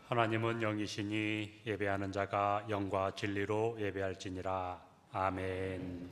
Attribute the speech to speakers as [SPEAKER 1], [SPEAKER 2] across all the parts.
[SPEAKER 1] 하나님은 영이시니 예배하는 자가 영과 진리로 예배할지니라. 아멘.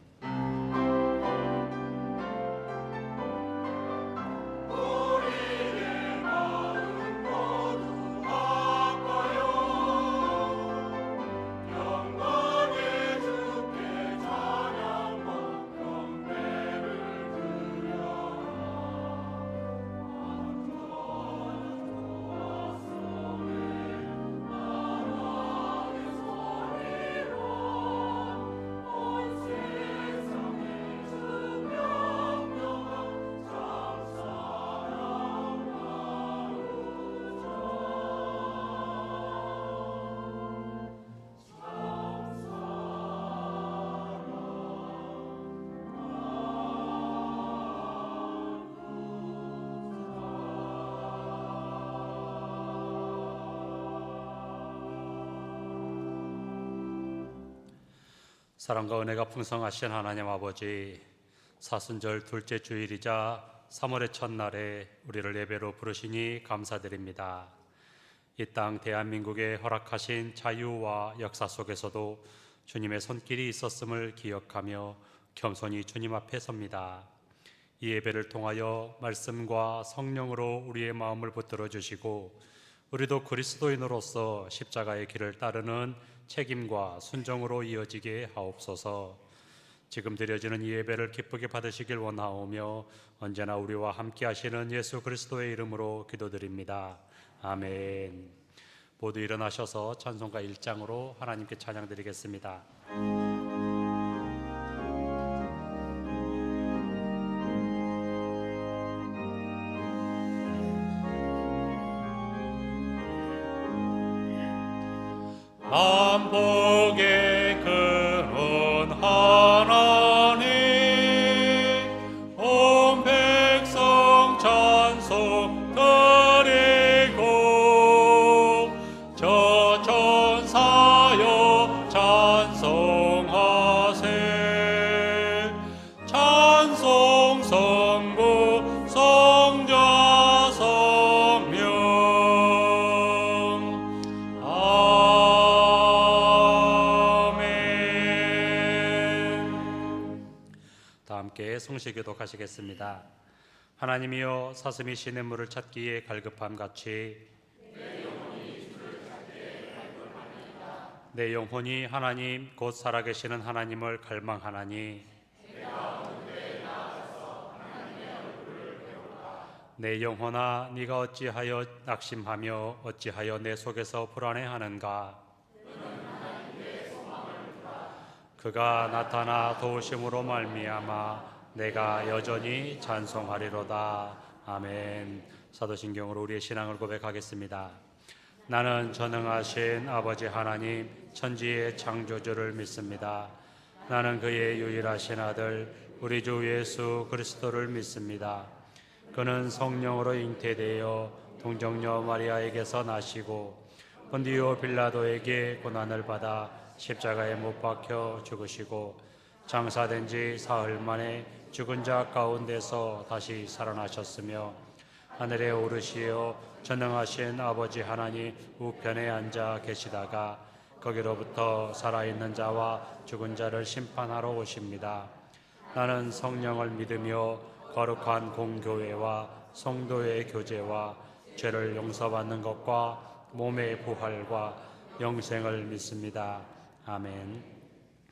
[SPEAKER 1] 사랑과 은혜가 풍성하신 하나님 아버지, 사순절 둘째 주일이자 3월의 첫날에 우리를 예배로 부르시니 감사드립니다. 이 땅 대한민국에 허락하신 자유와 역사 속에서도 주님의 손길이 있었음을 기억하며 겸손히 주님 앞에 섭니다. 이 예배를 통하여 말씀과 성령으로 우리의 마음을 붙들어 주시고 우리도 그리스도인으로서 십자가의 길을 따르는 책임과 순종으로 이어지게 하옵소서. 지금 드려지는 이 예배를 기쁘게 받으시길 원하오며 언제나 우리와 함께 하시는 예수 그리스도의 이름으로 기도드립니다. 아멘. 모두 일어나셔서 찬송가 1장으로 하나님께 찬양 드리겠습니다. 만복의 근원 하나님, 온 백성 찬송 드리고 저 천사여 찬송하세. 찬송 성부 성자 성령. 함께 송시기도 가시겠습니다. 하나님이여, 사슴이 시냇물을 찾기에 갈급함같이 내 영혼이 하나님 곧 살아계시는 하나님을 갈망하나니 내 영혼아, 네가 어찌하여 낙심하며 어찌하여 내 속에서 불안해하는가. 그가 나타나 도우심으로 말미암아 내가 여전히 찬송하리로다. 아멘. 사도신경으로 우리의 신앙을 고백하겠습니다. 나는 전능하신 아버지 하나님 천지의 창조주를 믿습니다. 나는 그의 유일하신 아들 우리 주 예수 그리스도를 믿습니다. 그는 성령으로 잉태되어 동정녀 마리아에게서 나시고 본디오 빌라도에게 고난을 받아 십자가에 못 박혀 죽으시고 장사된 지 사흘 만에 죽은 자 가운데서 다시 살아나셨으며 하늘에 오르시어 전능하신 아버지 하나님 우편에 앉아 계시다가 거기로부터 살아있는 자와 죽은 자를 심판하러 오십니다. 나는 성령을 믿으며 거룩한 공교회와 성도의 교제와 죄를 용서받는 것과 몸의 부활과 영생을 믿습니다. 아멘.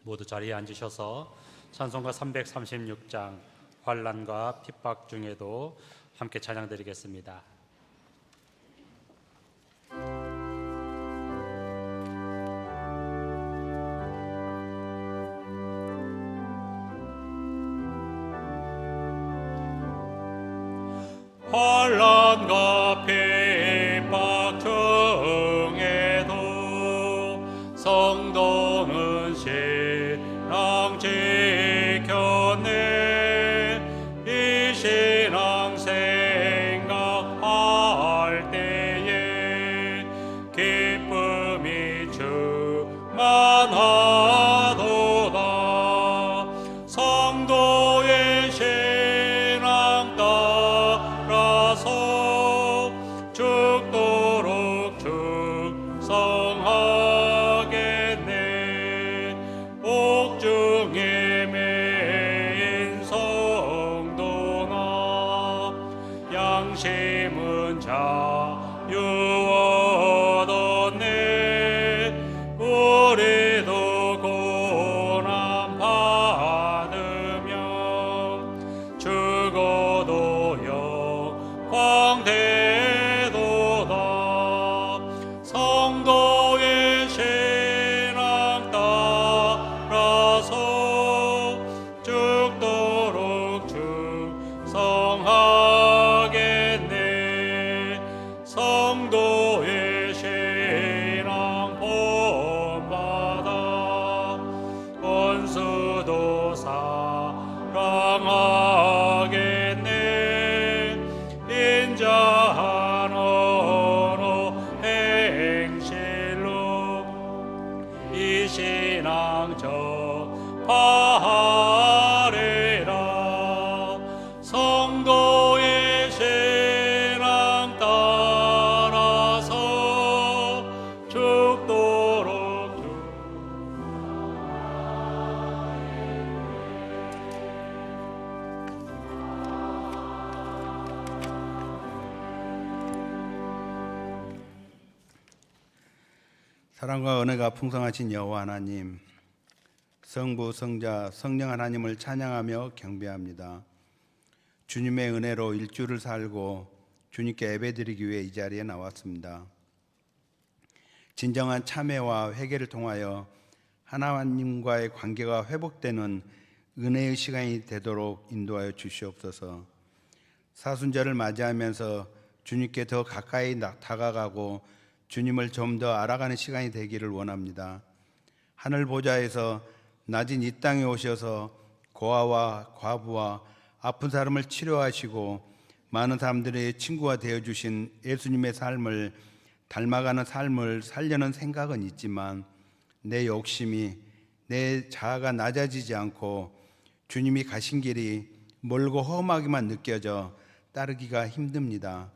[SPEAKER 1] 모두 자리에 앉으셔서 찬송가 336장 환난과 핍박 중에도 함께 찬양 드리겠습니다. 환난과 핍박 중에도 성도는 신앙 지켰네. 이 신앙 생각할 때에 기쁨이 충만하도다. 성도의 신앙 따라서 죽도록 전파하리라. 성도의 신앙 따라서 죽도록
[SPEAKER 2] 사랑과 은혜가 풍성하신 여호와 하나님, 성부, 성자, 성령 하나님을 찬양하며 경배합니다. 주님의 은혜로 일주를 살고 주님께 예배드리기 위해 이 자리에 나왔습니다. 진정한 참회와 회개를 통하여 하나님과의 관계가 회복되는 은혜의 시간이 되도록 인도하여 주시옵소서. 사순절을 맞이하면서 주님께 더 가까이 다가가고 주님을 좀 더 알아가는 시간이 되기를 원합니다. 하늘 보좌에서 낮은 이 땅에 오셔서 고아와 과부와 아픈 사람을 치료하시고 많은 사람들의 친구가 되어주신 예수님의 삶을 닮아가는 삶을 살려는 생각은 있지만 내 욕심이, 내 자아가 낮아지지 않고 주님이 가신 길이 멀고 험하게만 느껴져 따르기가 힘듭니다.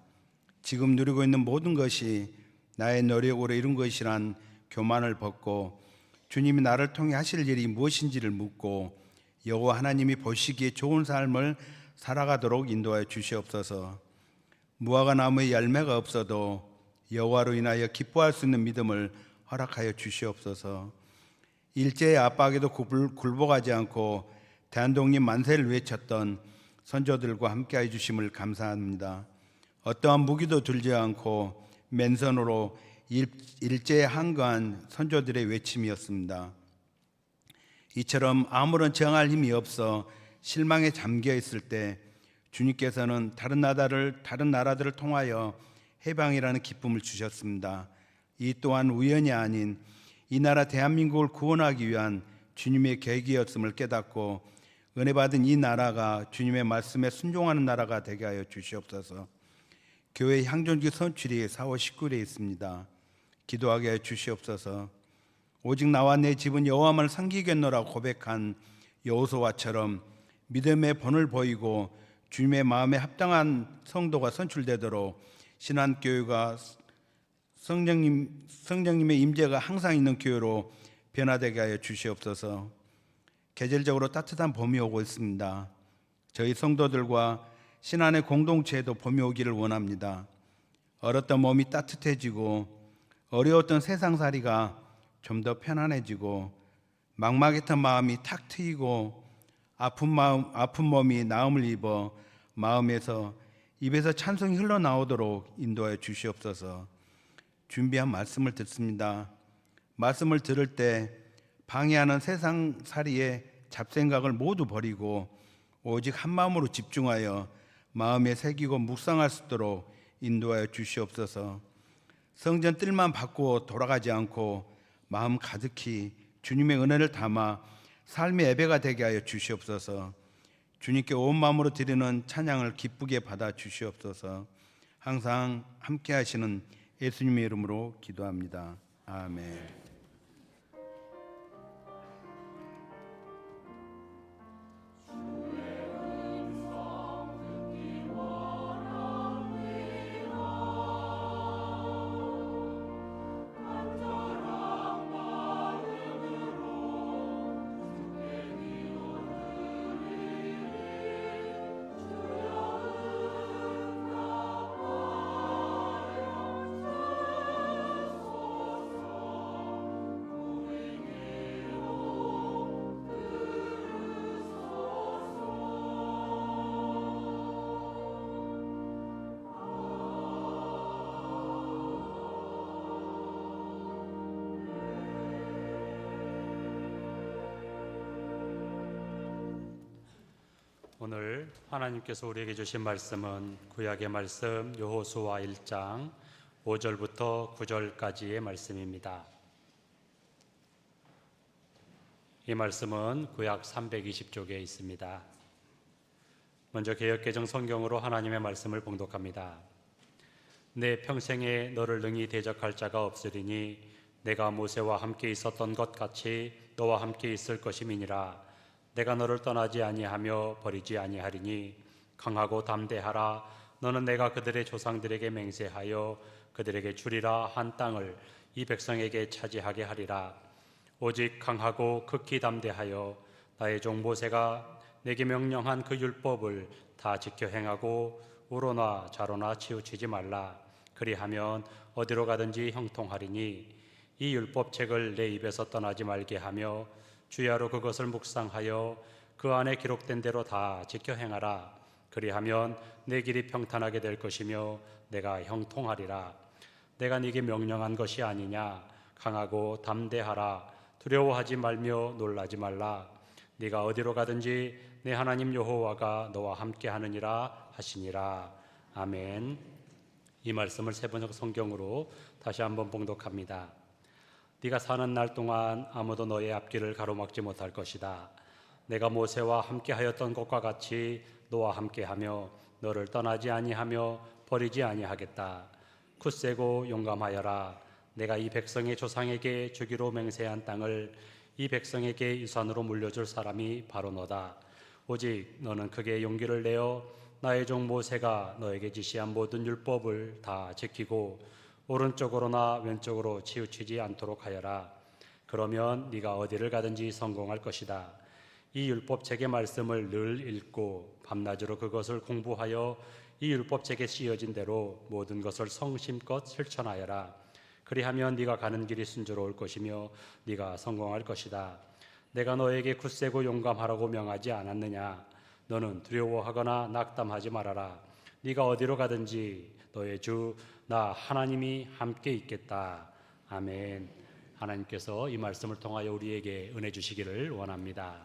[SPEAKER 2] 지금 누리고 있는 모든 것이 나의 노력으로 이룬 것이란 교만을 벗고 주님이 나를 통해 하실 일이 무엇인지를 묻고 여호와 하나님이 보시기에 좋은 삶을 살아가도록 인도하여 주시옵소서. 무화과 나무에 열매가 없어도 여호와로 인하여 기뻐할 수 있는 믿음을 허락하여 주시옵소서. 일제의 압박에도 굴복하지 않고 대한독립 만세를 외쳤던 선조들과 함께해 주심을 감사합니다. 어떠한 무기도 들지 않고 맨손으로 일제에 항거한 선조들의 외침이었습니다. 이처럼 아무런 정할 힘이 없어 실망에 잠겨 있을 때 주님께서는 다른 나라들을 통하여 해방이라는 기쁨을 주셨습니다. 이 또한 우연이 아닌 이 나라 대한민국을 구원하기 위한 주님의 계획이었음을 깨닫고 은혜 받은 이 나라가 주님의 말씀에 순종하는 나라가 되게 하여 주시옵소서. 교회 향전기 선출이 4월 19일에 있습니다. 기도하게 해 주시옵소서. 오직 나와 내 집은 여호와만 섬기겠노라 고백한 여호수아처럼 믿음의 본을 보이고 주님의 마음에 합당한 성도가 선출되도록 신앙교회가 성령님의 임재가 항상 있는 교회로 변화되게 하여 주시옵소서. 계절적으로 따뜻한 봄이 오고 있습니다. 저희 성도들과 신안의 공동체에도 봄이 오기를 원합니다. 얼었던 몸이 따뜻해지고 어려웠던 세상살이가 좀 더 편안해지고 막막했던 마음이 탁 트이고 아픈 몸이 나음을 입어 마음에서 입에서 찬송이 흘러나오도록 인도하여 주시옵소서. 준비한 말씀을 듣습니다. 말씀을 들을 때 방해하는 세상살이의 잡생각을 모두 버리고 오직 한 마음으로 집중하여 마음에 새기고 묵상할 수 있도록 인도하여 주시옵소서. 성전 뜰만 받고 돌아가지 않고 마음 가득히 주님의 은혜를 담아 삶의 예배가 되게 하여 주시옵소서. 주님께 온 마음으로 드리는 찬양을 기쁘게 받아 주시옵소서. 항상 함께 하시는 예수님의 이름으로 기도합니다. 아멘.
[SPEAKER 1] 오늘 하나님께서 우리에게 주신 말씀은 구약의 말씀 여호수아 1장 5절부터 9절까지의 말씀입니다. 이 말씀은 구약 320쪽에 있습니다. 먼저 개역개정 성경으로 하나님의 말씀을 봉독합니다. 내 평생에 너를 능히 대적할 자가 없으리니 내가 모세와 함께 있었던 것 같이 너와 함께 있을 것임이니라. 내가 너를 떠나지 아니하며 버리지 아니하리니 강하고 담대하라. 너는 내가 그들의 조상들에게 맹세하여 그들에게 주리라 한 땅을 이 백성에게 차지하게 하리라. 오직 강하고 극히 담대하여 나의 종 모세가 내게 명령한 그 율법을 다 지켜 행하고 우로나 좌로나 치우치지 말라. 그리하면 어디로 가든지 형통하리니 이 율법책을 내 입에서 떠나지 말게 하며 주야로 그것을 묵상하여 그 안에 기록된 대로 다 지켜 행하라. 그리하면 내 길이 평탄하게 될 것이며 내가 형통하리라. 내가 네게 명령한 것이 아니냐. 강하고 담대하라. 두려워하지 말며 놀라지 말라. 네가 어디로 가든지 내 하나님 여호와가 너와 함께 하느니라 하시니라. 아멘. 이 말씀을 세 번역 성경으로 다시 한번 봉독합니다. 네가 사는 날 동안 아무도 너의 앞길을 가로막지 못할 것이다. 내가 모세와 함께하였던 것과 같이 너와 함께하며 너를 떠나지 아니하며 버리지 아니하겠다. 굳세고 용감하여라. 내가 이 백성의 조상에게 주기로 맹세한 땅을 이 백성에게 유산으로 물려줄 사람이 바로 너다. 오직 너는 크게 용기를 내어 나의 종 모세가 너에게 지시한 모든 율법을 다 지키고 오른쪽으로나 왼쪽으로 치우치지 않도록 하여라. 그러면 네가 어디를 가든지 성공할 것이다. 이 율법책의 말씀을 늘 읽고 밤낮으로 그것을 공부하여 이 율법책에 쓰여진 대로 모든 것을 성심껏 실천하여라. 그리하면 네가 가는 길이 순조로울 것이며 네가 성공할 것이다. 내가 너에게 굳세고 용감하라고 명하지 않았느냐? 너는 두려워하거나 낙담하지 말아라. 네가 어디로 가든지 너의 주 나 하나님이 함께 있겠다. 아멘. 하나님께서 이 말씀을 통하여 우리에게 은혜 주시기를 원합니다.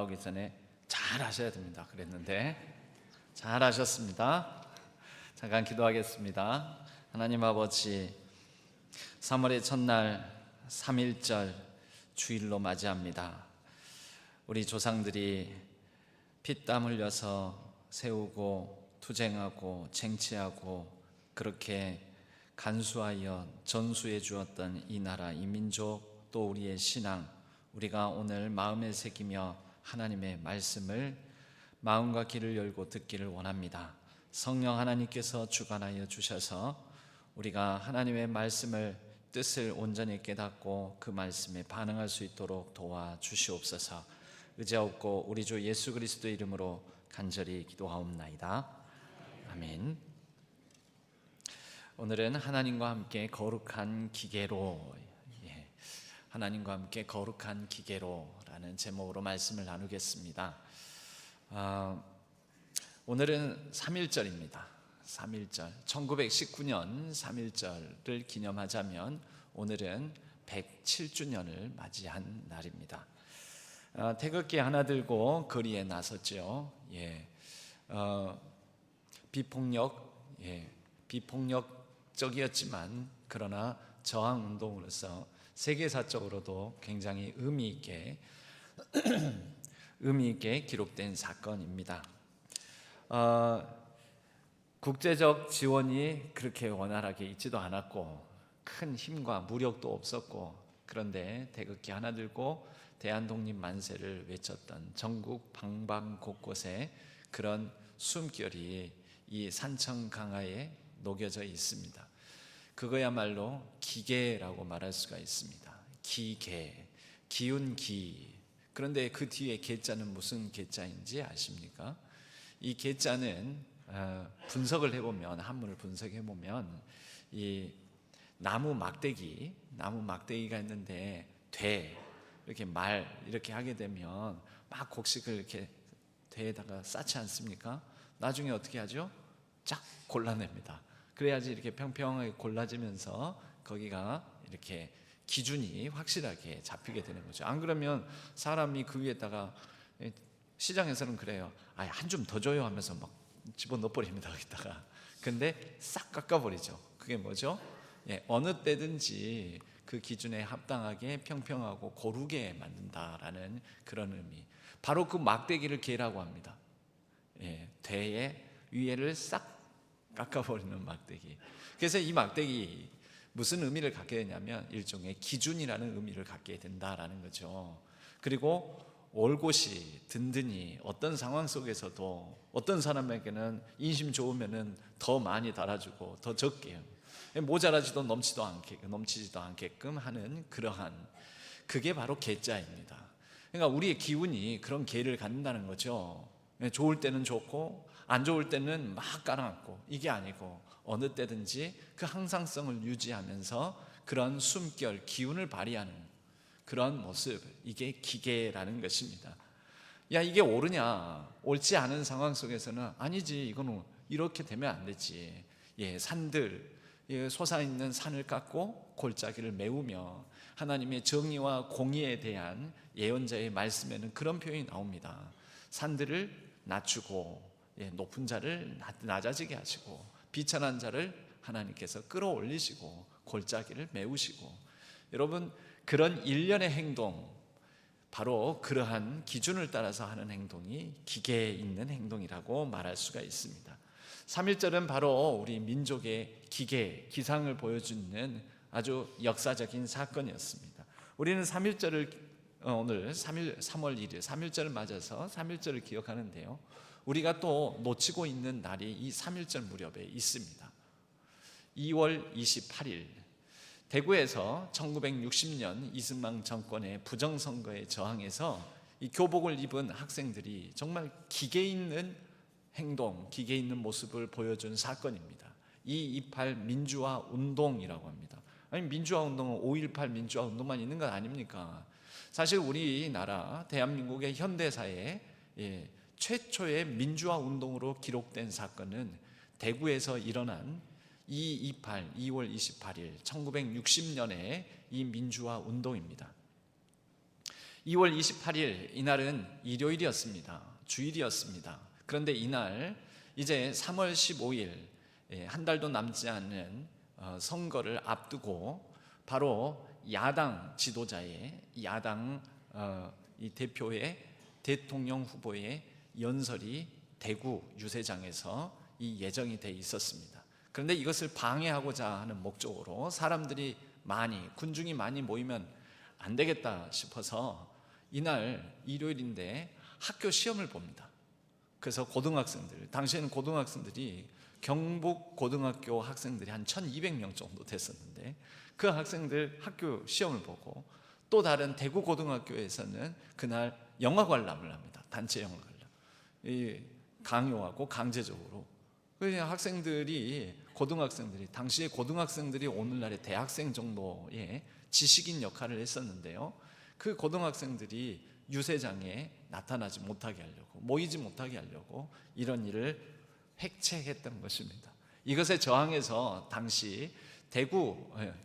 [SPEAKER 3] 나오기 전에 잘 하셔야 됩니다 그랬는데 잘 하셨습니다. 잠깐 기도하겠습니다. 하나님 아버지, 3월의 첫날 3.1절 주일로 맞이합니다. 우리 조상들이 피땀 흘려서 세우고 투쟁하고 쟁취하고 그렇게 간수하여 전수해 주었던 이 나라, 이 민족, 또 우리의 신앙, 우리가 오늘 마음에 새기며 하나님의 말씀을 마음과 귀를 열고 듣기를 원합니다. 성령 하나님께서 주관하여 주셔서 우리가 하나님의 말씀을 뜻을 온전히 깨닫고 그 말씀에 반응할 수 있도록 도와주시옵소서. 의지하옵고 우리 주 예수 그리스도의 이름으로 간절히 기도하옵나이다. 아멘. 오늘은 하나님과 함께 거룩한 기계로, 하나님과 함께 거룩한 기계로라는 제목으로 말씀을 나누겠습니다. 오늘은 3.1절입니다. 3.1절, 1919년 3.1절을 기념하자면 오늘은 107주년을 맞이한 날입니다. 태극기 하나 들고 거리에 나섰죠. 비폭력적이었지만 그러나 저항운동으로서 세계사적으로도 굉장히 의미 있게 기록된 사건입니다. 국제적 지원이 그렇게 원활하게 있지도 않았고 큰 힘과 무력도 없었고, 그런데 태극기 하나 들고 대한독립 만세를 외쳤던 전국 방방 곳곳에 그런 숨결이 이 산청 강화에 녹여져 있습니다. 그거야말로 기계라고 말할 수가 있습니다. 기계, 기운 기. 그런데 그 뒤에 계자는 무슨 계자인지 아십니까? 이 계자는 분석을 해보면, 한문을 분석해보면 이 나무 막대기가 있는데 이렇게 이렇게 하게 되면 막 곡식을 이렇게 대에다가 쌓지 않습니까? 나중에 어떻게 하죠? 쫙 골라냅니다. 그래야지 이렇게 평평하게 골라지면서 거기가 이렇게 기준이 확실하게 잡히게 되는 거죠. 안 그러면 사람이 그 위에다가, 시장에서는 그래요. 한 줌 더 줘요 하면서 막 집어넣어 버립니다. 거기다가. 근데 싹 깎아버리죠. 그게 뭐죠? 어느 때든지 그 기준에 합당하게 평평하고 고르게 만든다라는 그런 의미. 바로 그 막대기를 계라고 합니다. 대의 위에를 싹 깎아버리는 막대기. 그래서 이 막대기 무슨 의미를 갖게 되냐면 일종의 기준이라는 의미를 갖게 된다라는 거죠. 그리고 올곧이 든든히 어떤 상황 속에서도 어떤 사람에게는 인심 좋으면은 더 많이 달아주고 더 적게 모자라지도 넘치지도 않게끔 하는 그러한, 그게 바로 계자입니다. 그러니까 우리의 기운이 그런 계를 갖는다는 거죠. 좋을 때는 좋고 안 좋을 때는 막 깔아앉고, 이게 아니고 어느 때든지 그 항상성을 유지하면서 그런 숨결, 기운을 발휘하는 그런 모습, 이게 기계라는 것입니다. 이게 옳으냐? 옳지 않은 상황 속에서는 아니지, 이거는 이렇게 되면 안 되지. 산들, 솟아있는 산을 깎고 골짜기를 메우며 하나님의 정의와 공의에 대한 예언자의 말씀에는 그런 표현이 나옵니다. 산들을 낮추고 높은 자를 낮아지게 하시고 비천한 자를 하나님께서 끌어올리시고 골짜기를 메우시고, 여러분, 그런 일련의 행동, 바로 그러한 기준을 따라서 하는 행동이 기계에 있는 행동이라고 말할 수가 있습니다. 3.1절은 바로 우리 민족의 기상을 보여주는 아주 역사적인 사건이었습니다. 우리는 3.1절을 오늘 3월 1일 3.1절을 맞아서 3.1절을 기억하는데요, 우리가 또 놓치고 있는 날이 이 3.1절 무렵에 있습니다. 2월 28일 대구에서 1960년 이승만 정권의 부정선거에 저항해서 이 교복을 입은 학생들이 정말 기계 있는 행동, 기계 있는 모습을 보여준 사건입니다. 2.28 민주화 운동이라고 합니다. 아니, 민주화 운동은 5.18 민주화 운동만 있는 건 아닙니까? 사실 우리나라 대한민국의 현대사에 최초의 민주화 운동으로 기록된 사건은 대구에서 일어난 2.28 2월 28일 1960년의 이 민주화 운동입니다. 2월 28일 이날은 일요일이었습니다. 주일이었습니다. 그런데 이날 이제 3월 15일 한 달도 남지 않은 선거를 앞두고 바로 야당 지도자의 야당 이 대표의 대통령 후보의 연설이 대구 유세장에서 이 예정이 돼 있었습니다. 그런데 이것을 방해하고자 하는 목적으로 사람들이 군중이 많이 모이면 안 되겠다 싶어서 이날 일요일인데 학교 시험을 봅니다. 그래서 당시에는 고등학생들이 경북 고등학교 학생들이 한 1200명 정도 됐었는데 그 학생들 학교 시험을 보고 또 다른 대구 고등학교에서는 그날 영화 관람을 합니다. 단체 영화 관람. 강요하고 강제적으로. 그냥 당시에 고등학생들이 오늘날의 대학생 정도의 지식인 역할을 했었는데요. 그 고등학생들이 유세장에 나타나지 못하게 하려고, 모이지 못하게 하려고 이런 일을 획책했던 것입니다. 이것에 저항해서 당시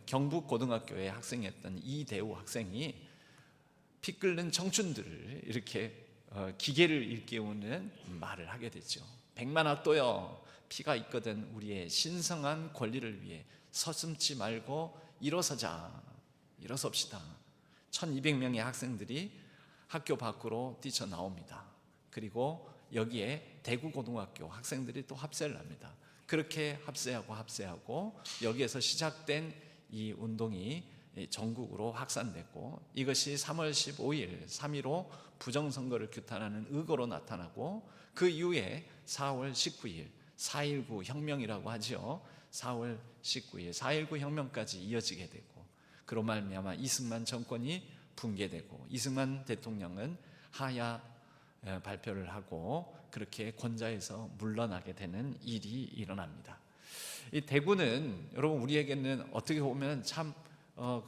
[SPEAKER 3] 경북 고등학교의 학생이었던 이대우 학생이 피 끓는 청춘들을 이렇게 기계를 일깨우는 말을 하게 되죠. 백만학도여, 피가 있거든 우리의 신성한 권리를 위해 서슴지 말고 일어섭시다. 1200명의 학생들이 학교 밖으로 뛰쳐나옵니다. 그리고 여기에 대구고등학교 학생들이 또 합세를 합니다. 그렇게 합세하고 여기에서 시작된 이 운동이 전국으로 확산됐고 이것이 3월 15일 3.15 부정선거를 규탄하는 의거로 나타나고 그 이후에 4월 19일 4.19 혁명이라고 하죠. 4월 19일 4.19 혁명까지 이어지게 되고 그로 말미암아 이승만 정권이 붕괴되고 이승만 대통령은 하야 발표를 하고 그렇게 권좌에서 물러나게 되는 일이 일어납니다. 이 대구는 여러분 우리에게는 어떻게 보면 참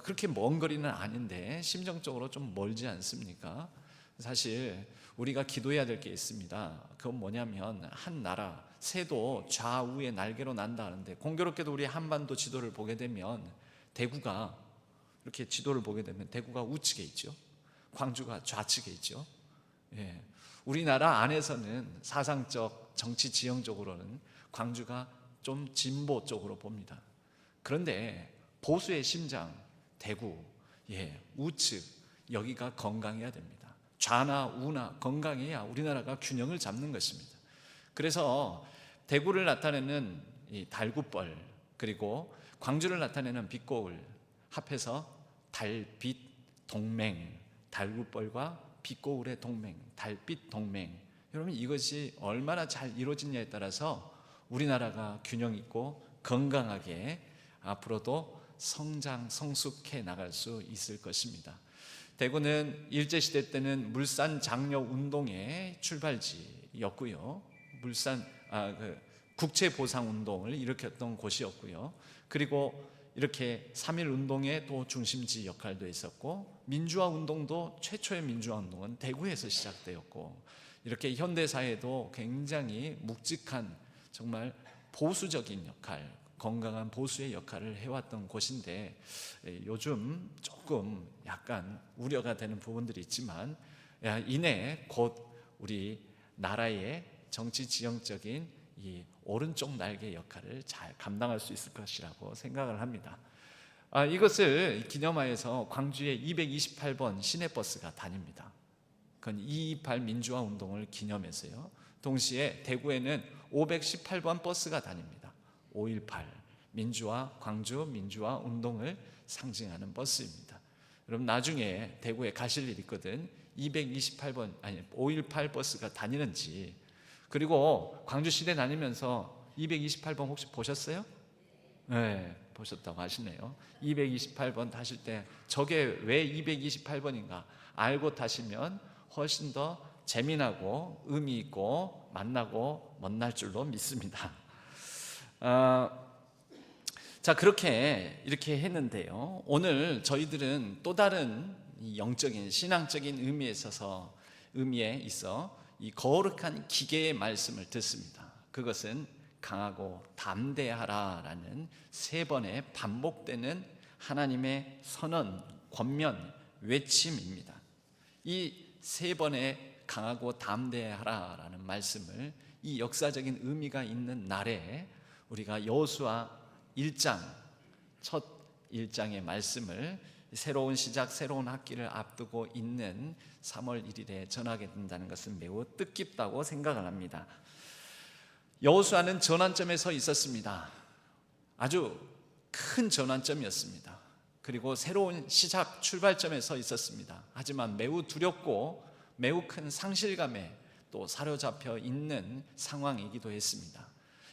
[SPEAKER 3] 그렇게 먼 거리는 아닌데 심정적으로 좀 멀지 않습니까? 사실 우리가 기도해야 될 게 있습니다. 그건 뭐냐면 한 나라 새도 좌우의 날개로 난다는데 공교롭게도 우리 한반도 지도를 보게 되면 대구가 이렇게 지도를 보게 되면 대구가 우측에 있죠. 광주가 좌측에 있죠. 예. 우리나라 안에서는 사상적, 정치 지형적으로는 광주가 좀 진보 쪽으로 봅니다. 그런데 보수의 심장 대구, 우측 여기가 건강해야 됩니다. 좌나 우나 건강해야 우리나라가 균형을 잡는 것입니다. 그래서 대구를 나타내는 이 달구벌 그리고 광주를 나타내는 빛거울 합해서 달빛 동맹, 달구벌과 빛거울의 동맹, 달빛 동맹. 여러분 이것이 얼마나 잘 이루어지냐에 따라서 우리나라가 균형 있고 건강하게 앞으로도 성장, 성숙해 나갈 수 있을 것입니다. 대구는 일제시대 때는 물산 장려 운동의 출발지였고요. 국채보상 운동을 일으켰던 곳이었고요. 그리고 이렇게 3.1 운동의 또 중심지 역할도 했었고 민주화 운동도 최초의 민주화 운동은 대구에서 시작되었고 이렇게 현대사회도 굉장히 묵직한 정말 보수적인 역할, 건강한 보수의 역할을 해왔던 곳인데 요즘 조금 약간 우려가 되는 부분들이 있지만 이내 곧 우리 나라의 정치 지형적인 이 오른쪽 날개 역할을 잘 감당할 수 있을 것이라고 생각을 합니다. 이것을 기념하여서 광주에 228번 시내버스가 다닙니다. 그건 228 민주화 운동을 기념해서요. 동시에 대구에는 518번 버스가 다닙니다. 518 민주화, 광주 민주화 운동을 상징하는 버스입니다. 여러분 나중에 대구에 가실 일 있거든. 518 버스가 다니는지 그리고 광주 시내 다니면서 228번 혹시 보셨어요? 네, 보셨다고 하시네요. 228번 타실 때 저게 왜 228번인가 알고 타시면 훨씬 더 재미나고 의미 있고 만나고 만날 줄로 믿습니다. 자 그렇게 이렇게 했는데요. 오늘 저희들은 또 다른 영적인 신앙적인 의미에 있어 이 거룩한 기계의 말씀을 듣습니다. 그것은 강하고 담대하라라는 3번의 반복되는 하나님의 선언, 권면, 외침입니다. 이 세 번의 강하고 담대하라라는 말씀을 이 역사적인 의미가 있는 날에 우리가 여호수아 1장 첫 1장의 말씀을 새로운 시작, 새로운 학기를 앞두고 있는 3월 1일에 전하게 된다는 것은 매우 뜻깊다고 생각을 합니다. 여호수아는 전환점에 서 있었습니다. 아주 큰 전환점이었습니다. 그리고 새로운 시작, 출발점에 서 있었습니다. 하지만 매우 두렵고 매우 큰 상실감에 또 사로잡혀 있는 상황이기도 했습니다.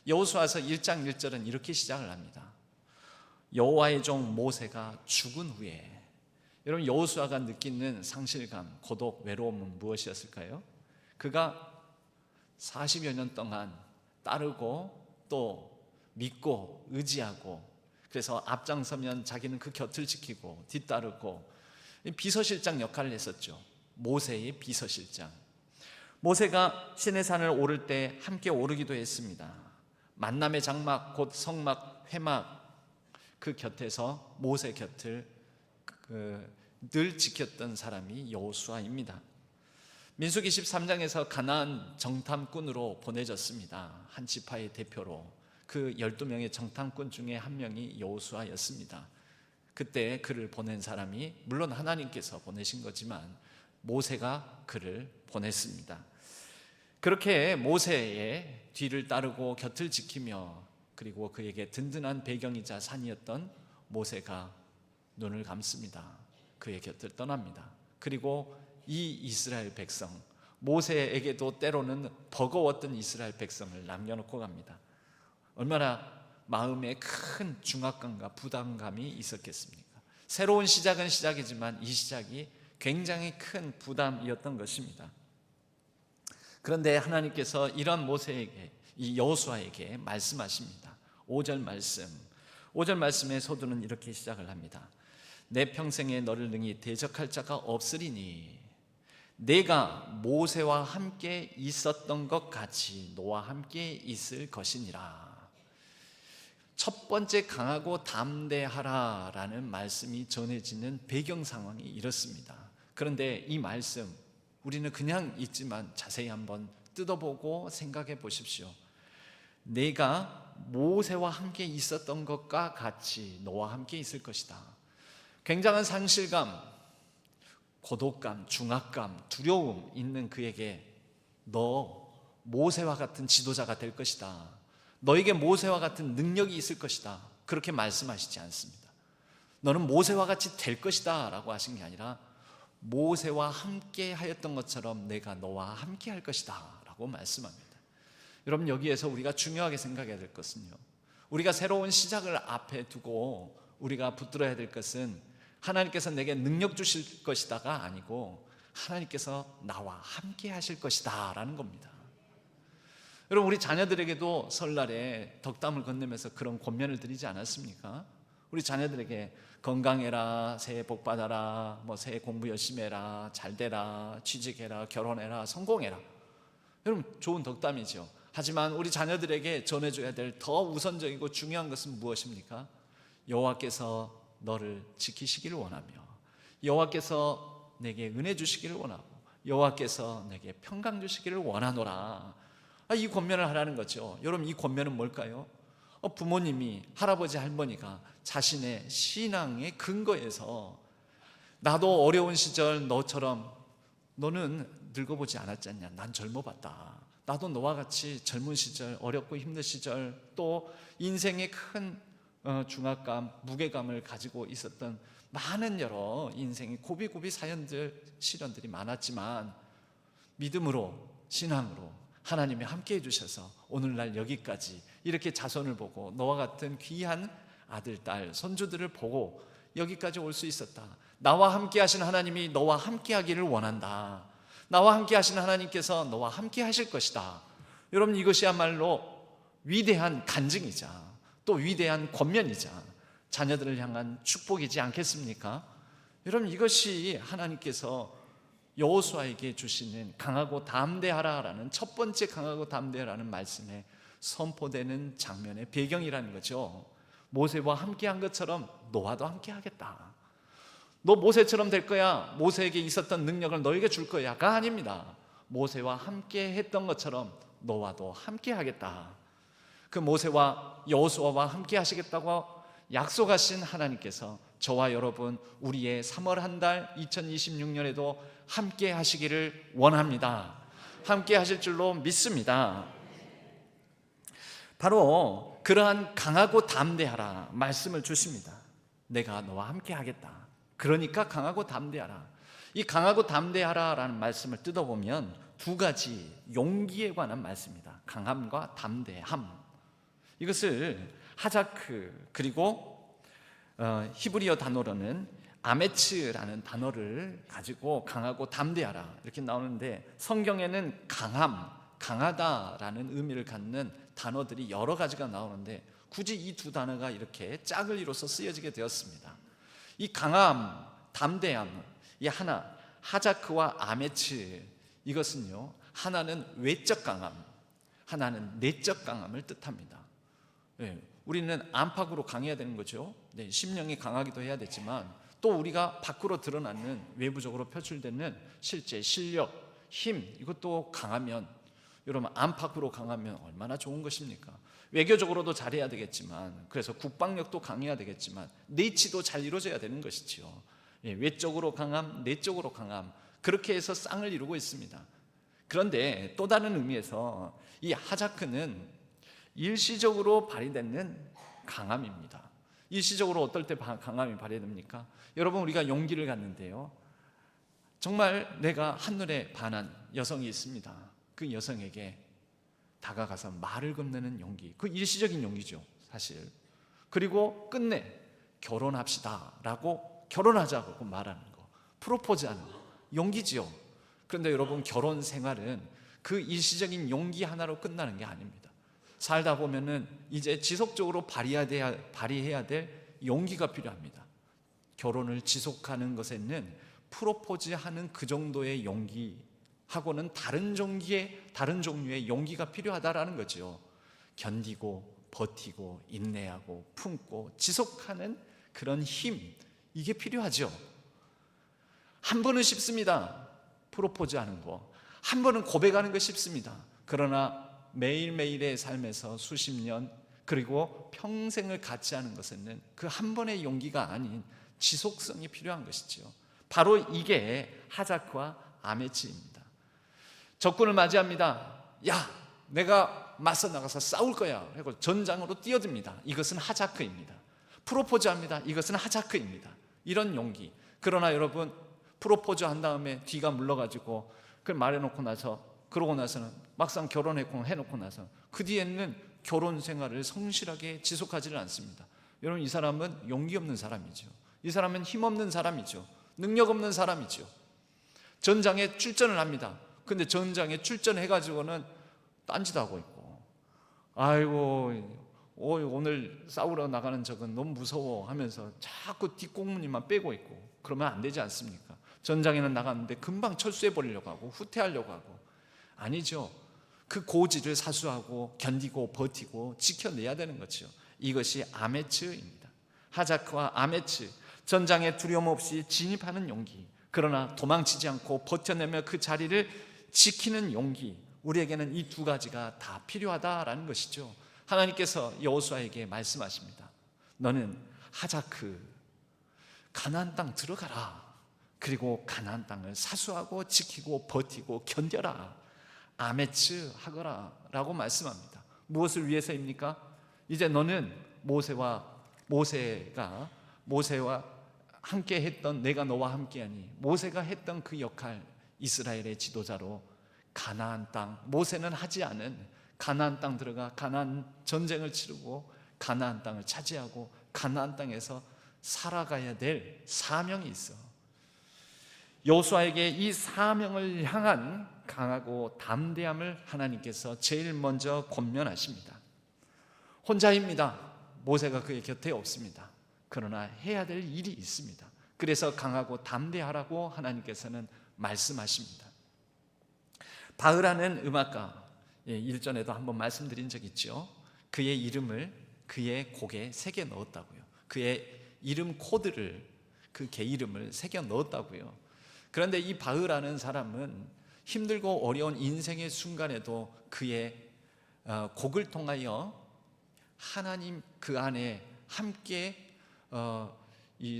[SPEAKER 3] 여호수아서 1장 1절은 이렇게 시작을 합니다. 여호와의 종 모세가 죽은 후에, 여러분 여호수아가 느끼는 상실감, 고독, 외로움은 무엇이었을까요? 그가 40여 년 동안 따르고 또 믿고 의지하고, 그래서 앞장서면 자기는 그 곁을 지키고 뒤따르고 비서실장 역할을 했었죠. 모세의 비서실장. 모세가 시내산을 오를 때 함께 오르기도 했습니다. 만남의 장막 곧 성막 회막 그 곁에서 모세 곁을 늘 지켰던 사람이 여호수아입니다. 민수기 13장에서 가나안 정탐꾼으로 보내졌습니다. 한 지파의 대표로. 그 12명의 정탐꾼 중에 한 명이 여호수아였습니다. 그때 그를 보낸 사람이 물론 하나님께서 보내신 거지만 모세가 그를 보냈습니다. 그렇게 모세의 뒤를 따르고 곁을 지키며, 그리고 그에게 든든한 배경이자 산이었던 모세가 눈을 감습니다. 그의 곁을 떠납니다. 그리고 이 이스라엘 백성, 모세에게도 때로는 버거웠던 이스라엘 백성을 남겨놓고 갑니다. 얼마나 마음에 큰 중압감과 부담감이 있었겠습니까? 새로운 시작은 시작이지만 이 시작이 굉장히 큰 부담이었던 것입니다. 그런데 하나님께서 이런 모세에게, 이 여호수아에게 말씀하십니다. 5절 말씀, 5절 말씀의 소두는 이렇게 시작을 합니다. 내 평생에 너를 능히 대적할 자가 없으리니 내가 모세와 함께 있었던 것 같이 너와 함께 있을 것이니라. 첫 번째 강하고 담대하라 라는 말씀이 전해지는 배경 상황이 이렇습니다. 그런데 이 말씀 우리는 그냥 읽지만 자세히 한번 뜯어보고 생각해 보십시오. 내가 모세와 함께 있었던 것과 같이 너와 함께 있을 것이다. 굉장한 상실감, 고독감, 중압감, 두려움 있는 그에게 너 모세와 같은 지도자가 될 것이다. 너에게 모세와 같은 능력이 있을 것이다. 그렇게 말씀하시지 않습니다. 너는 모세와 같이 될 것이다 라고 하신 게 아니라 모세와 함께 하였던 것처럼 내가 너와 함께 할 것이다 라고 말씀합니다. 여러분 여기에서 우리가 중요하게 생각해야 될 것은요, 우리가 새로운 시작을 앞에 두고 우리가 붙들어야 될 것은 하나님께서 내게 능력 주실 것이다가 아니고 하나님께서 나와 함께 하실 것이다 라는 겁니다. 여러분 우리 자녀들에게도 설날에 덕담을 건네면서 그런 권면을 드리지 않았습니까? 우리 자녀들에게 건강해라, 새해 복 받아라, 새해 공부 열심히 해라, 잘 되라, 취직해라, 결혼해라, 성공해라. 여러분 좋은 덕담이죠. 하지만 우리 자녀들에게 전해줘야 될 더 우선적이고 중요한 것은 무엇입니까? 여호와께서 너를 지키시기를 원하며, 여호와께서 내게 은혜 주시기를 원하고, 여호와께서 내게 평강 주시기를 원하노라. 이 권면을 하라는 거죠. 여러분 이 권면은 뭘까요? 부모님이, 할아버지 할머니가 자신의 신앙의 근거에서 나도 어려운 시절 너처럼 너는 늙어보지 않았지 않냐, 난 젊어봤다, 나도 너와 같이 젊은 시절, 어렵고 힘든 시절, 또 인생의 큰 중압감, 무게감을 가지고 있었던 많은 여러 인생의 고비고비 사연들, 시련들이 많았지만 믿음으로, 신앙으로 하나님이 함께 해주셔서 오늘날 여기까지 이렇게 자손을 보고 너와 같은 귀한 아들, 딸, 손주들을 보고 여기까지 올 수 있었다. 나와 함께 하신 하나님이 너와 함께 하기를 원한다. 나와 함께 하신 하나님께서 너와 함께 하실 것이다. 여러분 이것이야말로 위대한 간증이자 또 위대한 권면이자 자녀들을 향한 축복이지 않겠습니까? 여러분 이것이 하나님께서 여호수아에게 주시는 강하고 담대하라라는 첫 번째 강하고 담대하라는 말씀에 선포되는 장면의 배경이라는 거죠. 모세와 함께한 것처럼 너와도 함께하겠다. 너 모세처럼 될 거야. 모세에게 있었던 능력을 너에게 줄 거야가 아닙니다. 모세와 함께 했던 것처럼 너와도 함께 하겠다. 그 모세와 여호수아와 함께 하시겠다고 약속하신 하나님께서 저와 여러분 우리의 3월 한 달 2026년에도 함께 하시기를 원합니다. 함께 하실 줄로 믿습니다. 바로 그러한 강하고 담대하라 말씀을 주십니다. 내가 너와 함께 하겠다. 그러니까 강하고 담대하라. 이 강하고 담대하라라는 말씀을 뜯어보면 두 가지 용기에 관한 말씀입니다. 강함과 담대함. 이것을 하자크 그리고 히브리어 단어로는 아메츠라는 단어를 가지고 강하고 담대하라 이렇게 나오는데 성경에는 강함, 강하다라는 의미를 갖는 단어들이 여러 가지가 나오는데 굳이 이 두 단어가 이렇게 짝을 이뤄서 쓰여지게 되었습니다. 이 강함, 담대함, 이 하나 하자크와 아메츠 이것은요 하나는 외적 강함, 하나는 내적 강함을 뜻합니다. 네, 우리는 안팎으로 강해야 되는 거죠. 네, 심령이 강하기도 해야 되지만 또 우리가 밖으로 드러나는 외부적으로 표출되는 실제 실력, 힘 이것도 강하면 여러분 안팎으로 강하면 얼마나 좋은 것입니까? 외교적으로도 잘해야 되겠지만 그래서 국방력도 강해야 되겠지만 내치도 잘 이루어져야 되는 것이지요. 예, 외적으로 강함, 내적으로 강함 그렇게 해서 쌍을 이루고 있습니다. 그런데 또 다른 의미에서 이 하자크는 일시적으로 발휘되는 강함입니다. 일시적으로 어떨 때 강함이 발휘됩니까? 여러분 우리가 용기를 갖는데요 정말 내가 한눈에 반한 여성이 있습니다. 그 여성에게 다가가서 말을 건네는 용기, 그 일시적인 용기죠 사실. 그리고 끝내 결혼합시다 라고 결혼하자고 말하는 거, 프로포즈하는 거, 용기지요. 그런데 여러분 결혼 생활은 그 일시적인 용기 하나로 끝나는 게 아닙니다. 살다 보면은 이제 지속적으로 발휘해야 될 용기가 필요합니다. 결혼을 지속하는 것에는 프로포즈하는 그 정도의 용기하고는 다른 종류의 용기가 필요하다라는 거죠. 견디고 버티고 인내하고 품고 지속하는 그런 힘 이게 필요하죠. 한 번은 쉽습니다. 프로포즈하는 거. 한 번은 고백하는 거 쉽습니다. 그러나 매일매일의 삶에서 수십 년 그리고 평생을 같이 하는 것에는 그 한 번의 용기가 아닌 지속성이 필요한 것이죠. 바로 이게 하자크와 아메츠입니다. 적군을 맞이합니다. 야, 내가 맞서 나가서 싸울 거야. 하고 전장으로 뛰어듭니다. 이것은 하자크입니다. 프로포즈합니다. 이것은 하자크입니다. 이런 용기. 그러나 여러분 프로포즈 한 다음에 뒤가 물러가지고 그걸 말해놓고 나서 그러고 나서는 막상 결혼해놓고 나서 그 뒤에는 결혼 생활을 성실하게 지속하지는 않습니다. 여러분 이 사람은 용기 없는 사람이죠. 이 사람은 힘없는 사람이죠. 능력 없는 사람이죠. 전장에 출전을 합니다. 근데 전장에 출전해가지고는 딴짓하고 있고 아이고 오늘 싸우러 나가는 적은 너무 무서워 하면서 자꾸 뒷공무니만 빼고 있고 그러면 안 되지 않습니까? 전장에는 나갔는데 금방 철수해버리려고 하고 후퇴하려고 하고 아니죠. 그 고지를 사수하고 견디고 버티고 지켜내야 되는 거죠. 이것이 아메츠입니다. 하자크와 아메츠, 전장에 두려움 없이 진입하는 용기, 그러나 도망치지 않고 버텨내며 그 자리를 지키는 용기, 우리에게는 이 두 가지가 다 필요하다라는 것이죠. 하나님께서 여호수아에게 말씀하십니다. 너는 하자크 가나안 땅 들어가라. 그리고 가나안 땅을 사수하고 지키고 버티고 견뎌라. 아메츠 하거라 라고 말씀합니다. 무엇을 위해서입니까? 이제 너는 모세가 함께 했던 내가 너와 함께하니 모세가 했던 그 역할, 이스라엘의 지도자로 가나안 땅, 모세는 하지 않은 가나안 땅 들어가 가나안 전쟁을 치르고 가나안 땅을 차지하고 가나안 땅에서 살아가야 될 사명이 있어. 여호수아에게 이 사명을 향한 강하고 담대함을 하나님께서 제일 먼저 권면하십니다. 혼자입니다. 모세가 그의 곁에 없습니다. 그러나 해야 될 일이 있습니다. 그래서 강하고 담대하라고 하나님께서는 말씀하십니다. 바흐라는 음악가, 일전에도 한번 말씀드린 적 있죠. 그의 이름을 그의 곡에 새겨 넣었다고요. 그의 이름 코드를 그 개 이름을 새겨 넣었다고요. 그런데 이 바흐라는 사람은 힘들고 어려운 인생의 순간에도 그의 곡을 통하여 하나님 그 안에 함께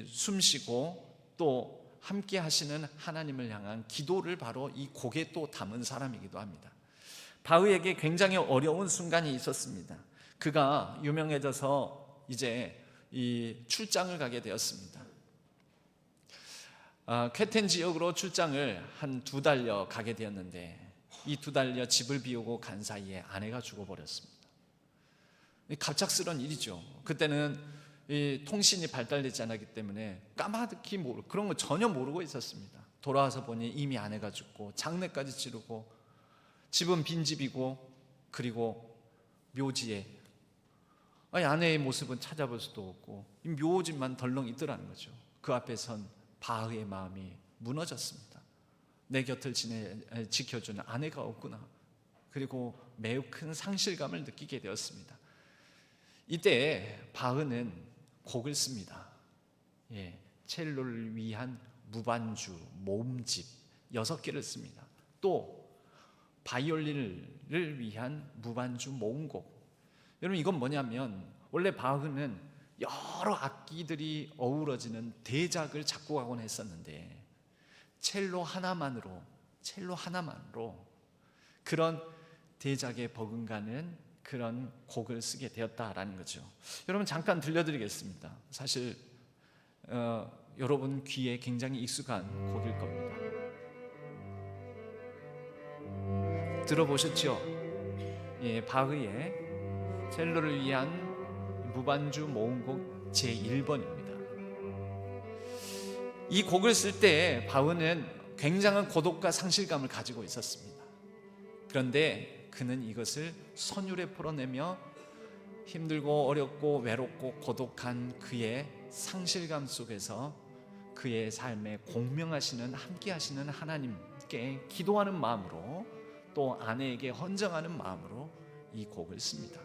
[SPEAKER 3] 숨쉬고 또 함께 하시는 하나님을 향한 기도를 바로 이 곡에 또 담은 사람이기도 합니다. 바흐에게 굉장히 어려운 순간이 있었습니다. 그가 유명해져서 이제 이 출장을 가게 되었습니다. 쾌텐 지역으로 출장을 한 2달여 가게 되었는데 이 2달여 집을 비우고 간 사이에 아내가 죽어버렸습니다. 갑작스러운 일이죠. 그때는 이 통신이 발달되지 않았기 때문에 까마득히 그런 거 전혀 모르고 있었습니다. 돌아와서 보니 이미 아내가 죽고 장례까지 치르고 집은 빈집이고 그리고 묘지에 아내의 모습은 찾아볼 수도 없고 이 묘지만 덜렁 있더라는 거죠. 그 앞에 선 바흐의 마음이 무너졌습니다. 내 곁을 지켜주는 아내가 없구나. 그리고 매우 큰 상실감을 느끼게 되었습니다. 이때 바흐는 곡을 씁니다. 첼로를 위한 무반주, 모음집 6개를 씁니다. 또 바이올린을 위한 무반주 모음곡. 여러분 이건 뭐냐면 원래 바흐는 여러 악기들이 어우러지는 대작을 작곡하곤 했었는데 첼로 하나만으로 그런 대작에 버금가는 그런 곡을 쓰게 되었다라는 거죠. 여러분 잠깐 들려드리겠습니다. 사실 여러분 귀에 굉장히 익숙한 곡일 겁니다. 들어보셨죠? 바흐의 첼로를 위한 무반주 모음곡 제1번입니다. 이 곡을 쓸 때 바흐는 굉장한 고독과 상실감을 가지고 있었습니다. 그런데 그는 이것을 선율에 풀어내며 힘들고 어렵고 외롭고 고독한 그의 상실감 속에서 그의 삶에 공명하시는 함께 하시는 하나님께 기도하는 마음으로 또 아내에게 헌정하는 마음으로 이 곡을 씁니다.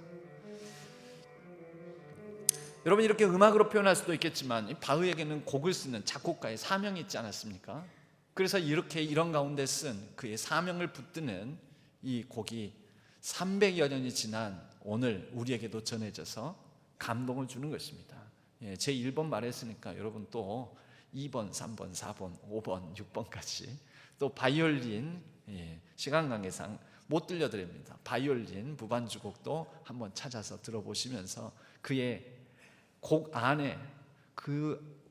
[SPEAKER 3] 여러분 이렇게 음악으로 표현할 수도 있겠지만 바흐에게는 곡을 쓰는 작곡가의 사명이 있지 않았습니까? 그래서 이런 가운데 쓴 그의 사명을 붙드는 이 곡이 300여 년이 지난 오늘 우리에게도 전해져서 감동을 주는 것입니다. 제 1번 말했으니까 여러분 또 2번, 3번, 4번, 5번, 6번까지 또 바이올린 시간 관계상 못 들려드립니다. 바이올린 무반주곡도 한번 찾아서 들어보시면서 그의 곡 안에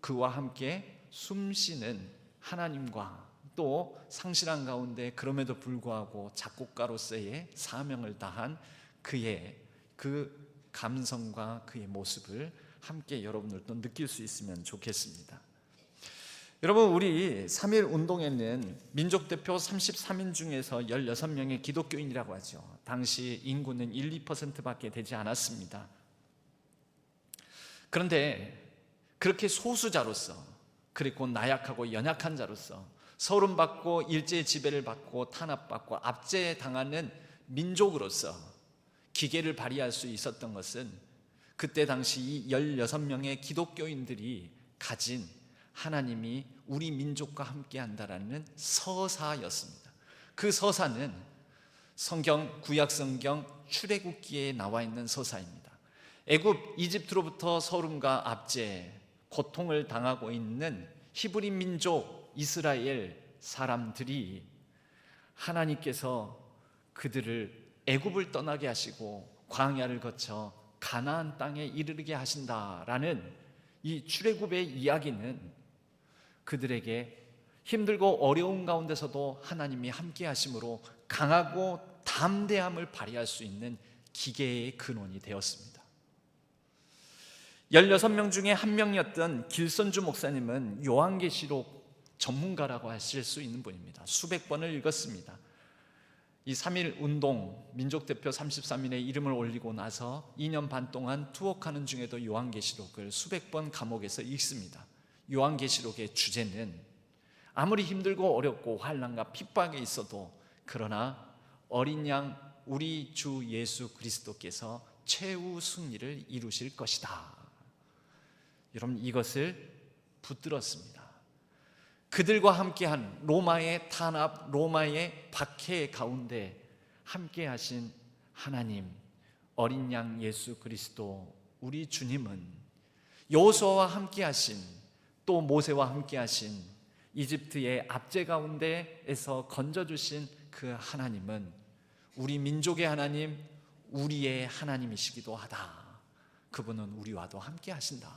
[SPEAKER 3] 그와 함께 숨쉬는 하나님과 또 상실한 가운데 그럼에도 불구하고 작곡가로서의 사명을 다한 그의 그 감성과 그의 모습을 함께 여러분들도 느낄 수 있으면 좋겠습니다. 여러분 우리 3.1 운동에는 민족대표 33인 중에서 16명의 기독교인이라고 하죠. 당시 인구는 1, 2%밖에 되지 않았습니다. 그런데 그렇게 소수자로서 그리고 나약하고 연약한 자로서 서름받고 일제의 지배를 받고 탄압받고 압제당하는 민족으로서 기계를 발휘할 수 있었던 것은 그때 당시 이 16명의 기독교인들이 가진 하나님이 우리 민족과 함께 한다라는 서사였습니다. 그 서사는 성경, 구약성경 출애굽기에 나와 있는 서사입니다. 애굽, 이집트로부터 서름과 압제, 고통을 당하고 있는 히브리 민족 이스라엘 사람들이 하나님께서 그들을 애굽을 떠나게 하시고 광야를 거쳐 가나안 땅에 이르게 하신다라는 이 출애굽의 이야기는 그들에게 힘들고 어려운 가운데서도 하나님이 함께 하심으로 강하고 담대함을 발휘할 수 있는 기계의 근원이 되었습니다. 16명 중에 한 명이었던 길선주 목사님은 요한계시록 전문가라고 하실 수 있는 분입니다. 수백 번을 읽었습니다. 이 3.1 운동 민족대표 33인의 이름을 올리고 나서 2년 반 동안 투옥하는 중에도 요한계시록을 수백 번 감옥에서 읽습니다. 요한계시록의 주제는 아무리 힘들고 어렵고 환난과 핍박에 있어도 그러나 어린 양 우리 주 예수 그리스도께서 최후 승리를 이루실 것이다. 여러분 이것을 붙들었습니다. 그들과 함께한 로마의 탄압, 로마의 박해 가운데 함께하신 하나님, 어린 양 예수 그리스도 우리 주님은 여호수아와 함께하신, 또 모세와 함께하신 이집트의 압제 가운데에서 건져주신 그 하나님은 우리 민족의 하나님, 우리의 하나님이시기도 하다. 그분은 우리와도 함께 하신다.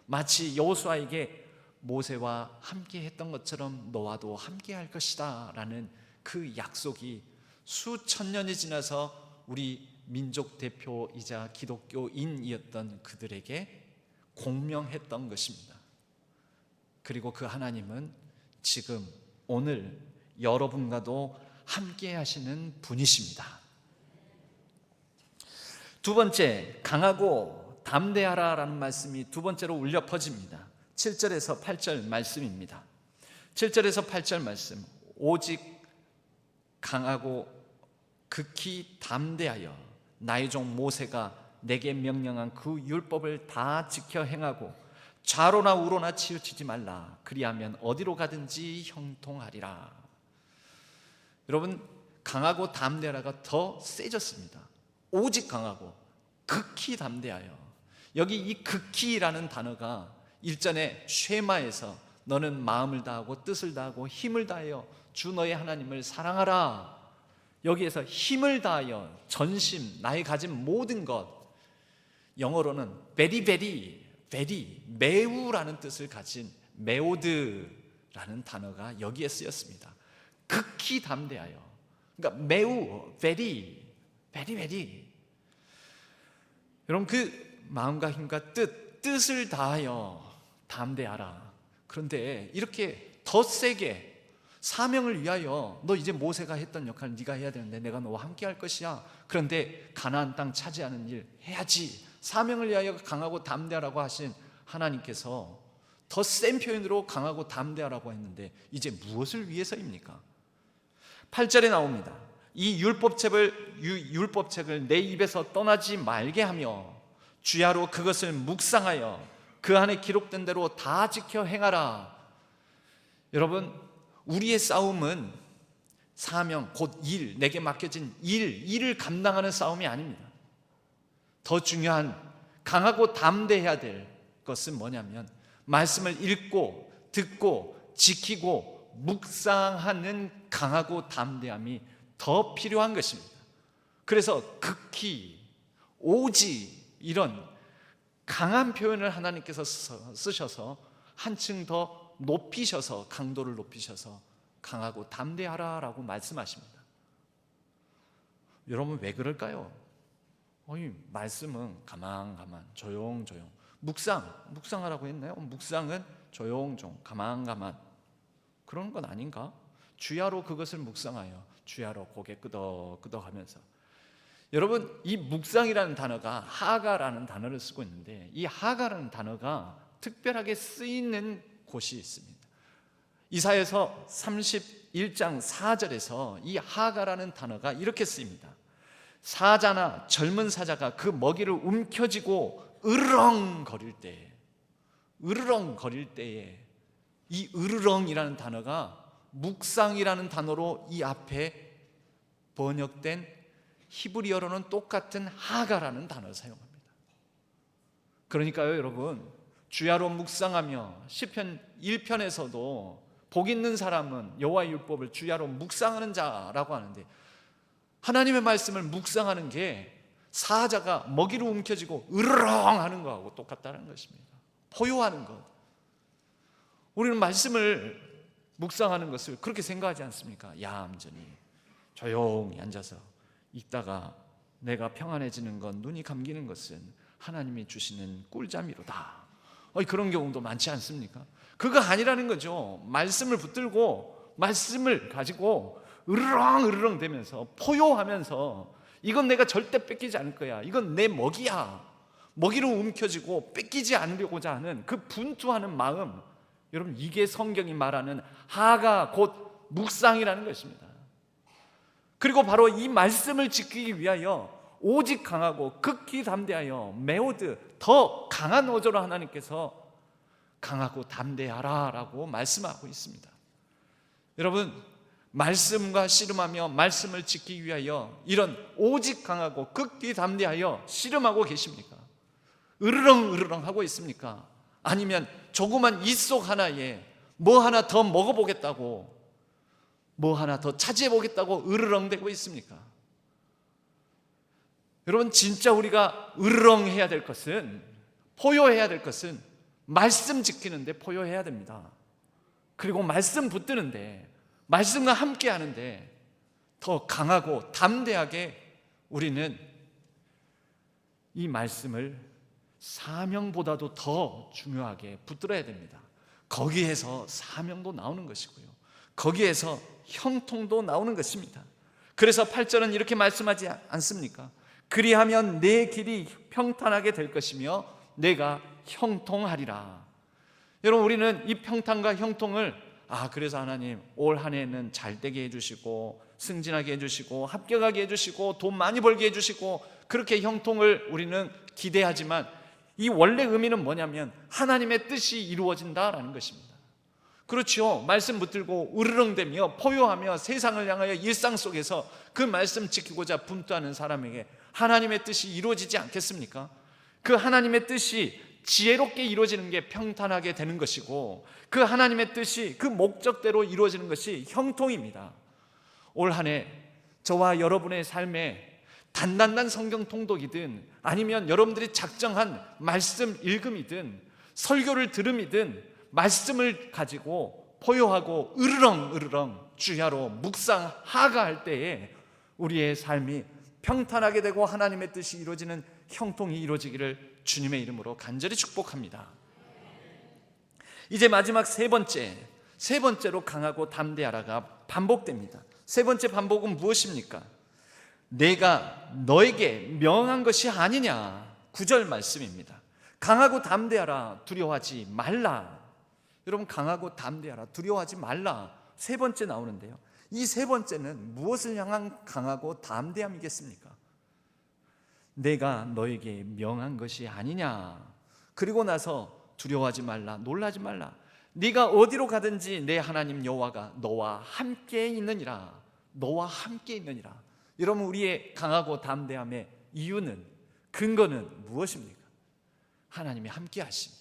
[SPEAKER 3] 마치 여호수아에게 모세와 함께 했던 것처럼 너와도 함께 할 것이다 라는 그 약속이 수천 년이 지나서 우리 민족 대표이자 기독교인이었던 그들에게 공명했던 것입니다. 그리고 그 하나님은 지금 오늘 여러분과도 함께 하시는 분이십니다. 두 번째, 강하고 담대하라 라는 말씀이 두 번째로 울려 퍼집니다. 7절에서 8절 말씀입니다. 7절에서 8절 말씀, 오직 강하고 극히 담대하여 나의 종 모세가 내게 명령한 그 율법을 다 지켜 행하고 좌로나 우로나 치우치지 말라. 그리하면 어디로 가든지 형통하리라. 여러분, 강하고 담대하라가 더 세졌습니다. 오직 강하고 극히 담대하여. 여기 이 극히라는 단어가 일전에 쉐마에서 너는 마음을 다하고 뜻을 다하고 힘을 다하여 주 너의 하나님을 사랑하라. 여기에서 힘을 다하여, 전심, 나의 가진 모든 것, 영어로는 very, 매우라는 뜻을 가진 메오드라는 단어가 여기에 쓰였습니다. 극히 담대하여, 그러니까 매우, very. 여러분, 그 마음과 힘과 뜻을 다하여 담대하라. 그런데 이렇게 더 세게 사명을 위하여, 너 이제 모세가 했던 역할을 네가 해야 되는데 내가 너와 함께 할 것이야. 그런데 가나안 땅 차지하는 일 해야지. 사명을 위하여 강하고 담대하라고 하신 하나님께서 더 센 표현으로 강하고 담대하라고 했는데 이제 무엇을 위해서입니까? 8절에 나옵니다. 이 율법책을 내 입에서 떠나지 말게 하며 주야로 그것을 묵상하여 그 안에 기록된 대로 다 지켜 행하라. 여러분, 우리의 싸움은 사명, 곧 일, 내게 맡겨진 일을 감당하는 싸움이 아닙니다. 더 중요한, 강하고 담대해야 될 것은 뭐냐면 말씀을 읽고 듣고 지키고 묵상하는 강하고 담대함이 더 필요한 것입니다. 그래서 극히, 오직 이런 강한 표현을 하나님께서 쓰셔서 한층 더 높이셔서, 강도를 높이셔서 강하고 담대하라라고 말씀하십니다. 여러분, 왜 그럴까요? 말씀은 가만 조용조용, 묵상하라고 했나요? 묵상은 조용조용, 가만 그런 건 아닌가? 주야로 그것을 묵상하여, 주야로 고개 끄덕끄덕하면서. 여러분, 이 묵상이라는 단어가 하가라는 단어를 쓰고 있는데, 이 하가라는 단어가 특별하게 쓰이는 곳이 있습니다. 이사야서 31장 4절에서 이 하가라는 단어가 이렇게 쓰입니다. 사자나 젊은 사자가 그 먹이를 움켜쥐고 으르렁거릴 때에 이 으르렁이라는 단어가 묵상이라는 단어로 이 앞에 번역된 히브리어로는 똑같은 하가라는 단어를 사용합니다. 그러니까요, 여러분, 주야로 묵상하며 시편 1편에서도 복 있는 사람은 여호와의 율법을 주야로 묵상하는 자라고 하는데, 하나님의 말씀을 묵상하는 게 사자가 먹이로 움켜쥐고 으르렁 하는 거하고 똑같다는 것입니다. 포효하는 것. 우리는 말씀을 묵상하는 것을 그렇게 생각하지 않습니까? 얌전히 조용히 앉아서 읽다가 내가 평안해지는 것, 눈이 감기는 것은 하나님이 주시는 꿀잠이로다. 그런 경우도 많지 않습니까? 그거 아니라는 거죠. 말씀을 붙들고 말씀을 가지고 으르렁 대면서 포효하면서 이건 내가 절대 뺏기지 않을 거야, 이건 내 먹이야, 먹이로 움켜쥐고 뺏기지 않으려고자 하는 그 분투하는 마음, 여러분, 이게 성경이 말하는 하가 곧 묵상이라는 것입니다. 그리고 바로 이 말씀을 지키기 위하여 오직 강하고 극히 담대하여 메오드, 더 강한 어조로 하나님께서 강하고 담대하라 라고 말씀하고 있습니다. 여러분, 말씀과 씨름하며 말씀을 지키기 위하여 이런 오직 강하고 극히 담대하여 씨름하고 계십니까? 으르렁 하고 있습니까? 아니면 조그만 입속 하나에 뭐 하나 더 먹어보겠다고, 뭐 하나 더 차지해보겠다고 으르렁대고 있습니까? 여러분, 진짜 우리가 으르렁해야 될 것은, 포효해야 될 것은 말씀 지키는데 포효해야 됩니다. 그리고 말씀 붙드는데, 말씀과 함께 하는데 더 강하고 담대하게 우리는 이 말씀을 사명보다도 더 중요하게 붙들어야 됩니다. 거기에서 사명도 나오는 것이고요, 거기에서 형통도 나오는 것입니다. 그래서 8절은 이렇게 말씀하지 않습니까? 그리하면 내 길이 평탄하게 될 것이며 내가 형통하리라. 여러분, 우리는 이 평탄과 형통을 그래서 하나님 올 한 해는 잘 되게 해주시고 승진하게 해주시고 합격하게 해주시고 돈 많이 벌게 해주시고, 그렇게 형통을 우리는 기대하지만 이 원래 의미는 뭐냐면 하나님의 뜻이 이루어진다라는 것입니다. 그렇죠. 말씀 붙들고 으르렁대며 포효하며 세상을 향하여 일상 속에서 그 말씀 지키고자 분투하는 사람에게 하나님의 뜻이 이루어지지 않겠습니까? 그 하나님의 뜻이 지혜롭게 이루어지는 게 평탄하게 되는 것이고, 그 하나님의 뜻이 그 목적대로 이루어지는 것이 형통입니다. 올 한 해 저와 여러분의 삶에 단단한 성경 통독이든 아니면 여러분들이 작정한 말씀 읽음이든 설교를 들음이든 말씀을 가지고 포효하고 으르렁 주야로 묵상 하가할 때에 우리의 삶이 평탄하게 되고 하나님의 뜻이 이루어지는 형통이 이루어지기를 주님의 이름으로 간절히 축복합니다. 이제 마지막 세 번째로 강하고 담대하라가 반복됩니다. 세 번째 반복은 무엇입니까? 내가 너에게 명한 것이 아니냐. 9절 말씀입니다. 강하고 담대하라, 두려워하지 말라. 여러분, 강하고 담대하라, 두려워하지 말라, 세 번째 나오는데요, 이 세 번째는 무엇을 향한 강하고 담대함이겠습니까? 내가 너에게 명한 것이 아니냐. 그리고 나서 두려워하지 말라, 놀라지 말라. 네가 어디로 가든지 내 하나님 여호와가 너와 함께 있느니라. 너와 함께 있느니라. 여러분, 우리의 강하고 담대함의 이유는, 근거는 무엇입니까? 하나님이 함께 하심.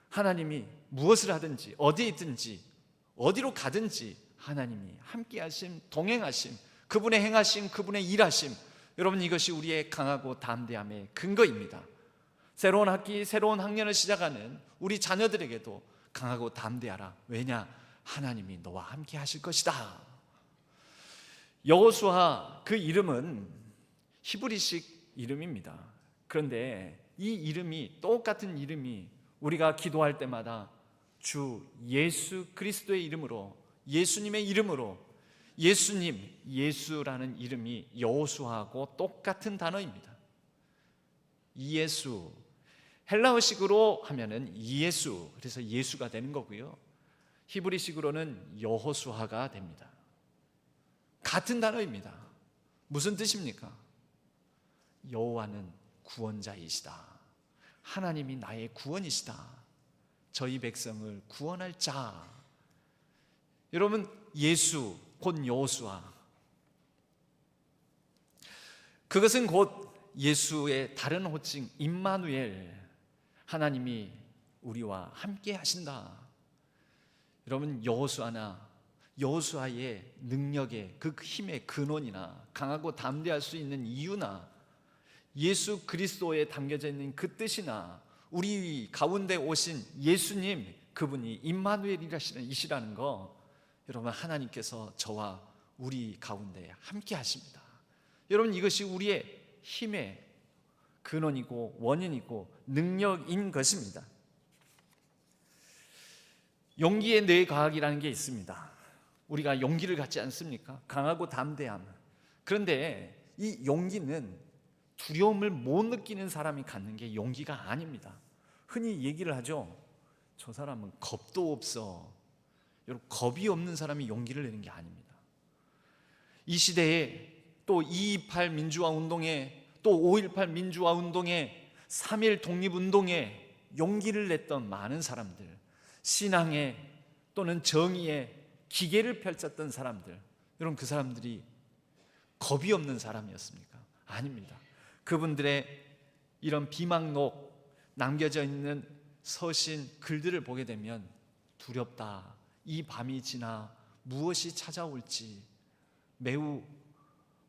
[SPEAKER 3] 하나님이 무엇을 하든지 어디에 있든지 어디로 가든지 하나님이 함께 하심, 동행하심, 그분의 행하심, 그분의 일하심. 여러분, 이것이 우리의 강하고 담대함의 근거입니다. 새로운 학기, 새로운 학년을 시작하는 우리 자녀들에게도 강하고 담대하라. 왜냐? 하나님이 너와 함께 하실 것이다. 여호수아, 그 이름은 히브리식 이름입니다. 그런데 이 이름이, 똑같은 이름이 우리가 기도할 때마다 주 예수 그리스도의 이름으로, 예수님의 이름으로, 예수님, 예수라는 이름이 여호수아하고 똑같은 단어입니다. 예수, 헬라어식으로 하면은 예수, 그래서 예수가 되는 거고요, 히브리식으로는 여호수아가 됩니다. 같은 단어입니다. 무슨 뜻입니까? 여호와는 구원자이시다. 하나님이 나의 구원이시다. 저희 백성을 구원할 자. 여러분, 예수 곧 여호수아, 그것은 곧 예수의 다른 호칭 임마누엘, 하나님이 우리와 함께 하신다. 여러분, 여호수아의 능력의 그 힘의 근원이나 강하고 담대할 수 있는 이유나 예수 그리스도에 담겨져 있는 그 뜻이나 우리 가운데 오신 예수님, 그분이 임마누엘이시라는 거, 여러분, 하나님께서 저와 우리 가운데 함께 하십니다. 여러분, 이것이 우리의 힘의 근원이고 원인이고 능력인 것입니다. 용기의 네 과학이라는 게 있습니다. 우리가 용기를 갖지 않습니까? 강하고 담대함. 그런데 이 용기는 두려움을 못 느끼는 사람이 갖는 게 용기가 아닙니다. 흔히 얘기를 하죠. 저 사람은 겁도 없어. 여러분, 겁이 없는 사람이 용기를 내는 게 아닙니다. 이 시대에 또 2.28 민주화 운동에, 또 5.18 민주화 운동에, 3.1 독립운동에 용기를 냈던 많은 사람들, 신앙의 또는 정의의 기계를 펼쳤던 사람들, 여러분 그 사람들이 겁이 없는 사람이었습니까? 아닙니다. 그분들의 이런 비망록 남겨져 있는 서신 글들을 보게 되면 두렵다, 이 밤이 지나 무엇이 찾아올지 매우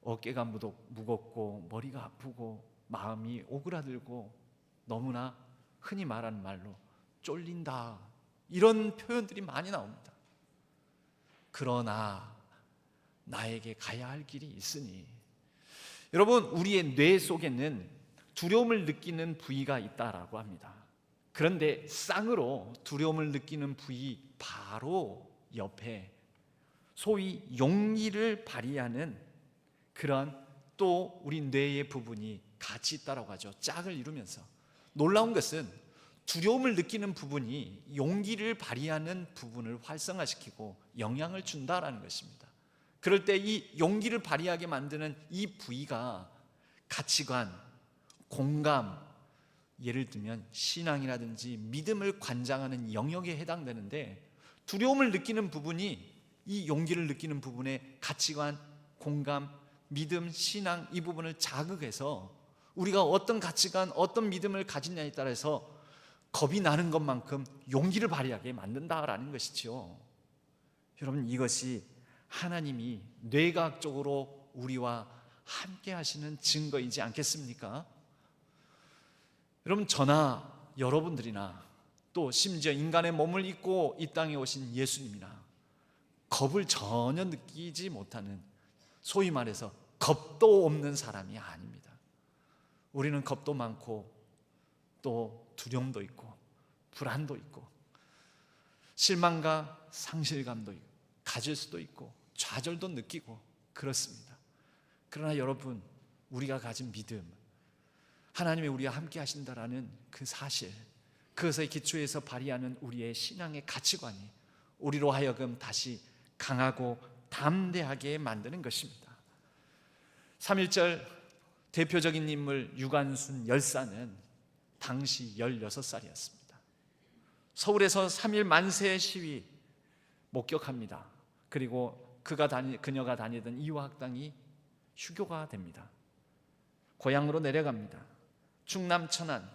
[SPEAKER 3] 어깨가 무겁고 머리가 아프고 마음이 오그라들고 너무나 흔히 말하는 말로 쫄린다, 이런 표현들이 많이 나옵니다. 그러나 나에게 가야 할 길이 있으니, 여러분 우리의 뇌 속에는 두려움을 느끼는 부위가 있다라고 합니다. 그런데 쌍으로 두려움을 느끼는 부위 바로 옆에 소위 용기를 발휘하는 그런 또 우리 뇌의 부분이 같이 있다라고 하죠. 짝을 이루면서. 놀라운 것은 두려움을 느끼는 부분이 용기를 발휘하는 부분을 활성화시키고 영향을 준다라는 것입니다. 그럴 때 이 용기를 발휘하게 만드는 이 부위가 가치관, 공감, 예를 들면 신앙이라든지 믿음을 관장하는 영역에 해당되는데, 두려움을 느끼는 부분이 이 용기를 느끼는 부분의 가치관, 공감, 믿음, 신앙 이 부분을 자극해서 우리가 어떤 가치관, 어떤 믿음을 가지냐에 따라서 겁이 나는 것만큼 용기를 발휘하게 만든다라는 것이죠. 여러분 이것이 하나님이 뇌과학적으로 우리와 함께 하시는 증거이지 않겠습니까? 여러분 저나 여러분들이나 또 심지어 인간의 몸을 입고 이 땅에 오신 예수님이나 겁을 전혀 느끼지 못하는, 소위 말해서 겁도 없는 사람이 아닙니다. 우리는 겁도 많고 또 두려움도 있고 불안도 있고 실망과 상실감도 가질 수도 있고 좌절도 느끼고 그렇습니다. 그러나 여러분 우리가 가진 믿음, 하나님이 우리와 함께 하신다라는 그 사실, 그것의 기초에서 발휘하는 우리의 신앙의 가치관이 우리로 하여금 다시 강하고 담대하게 만드는 것입니다. 3.1절 대표적인 인물 유관순 열사는 당시 16살이었습니다. 서울에서 3.1 만세 시위 목격합니다. 그리고 그녀가 다니던 이화학당이 휴교가 됩니다. 고향으로 내려갑니다. 충남 천안,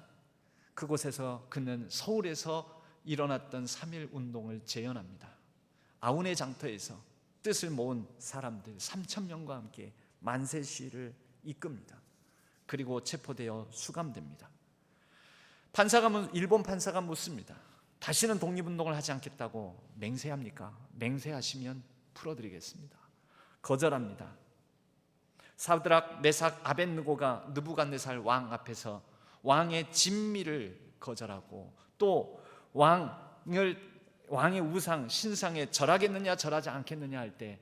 [SPEAKER 3] 그곳에서 그는 서울에서 일어났던 3.1 운동을 재현합니다. 아운의 장터에서 뜻을 모은 사람들 3,000명과 함께 만세 시위를 이끕니다. 그리고 체포되어 수감됩니다. 일본 판사가 묻습니다. 다시는 독립운동을 하지 않겠다고 맹세합니까? 맹세하시면 풀어드리겠습니다. 거절합니다. 사드락, 메삭, 아벳느고가 느부갓네살 왕 앞에서 왕의 진미를 거절하고 또 왕의 우상, 신상에 절하겠느냐 절하지 않겠느냐 할 때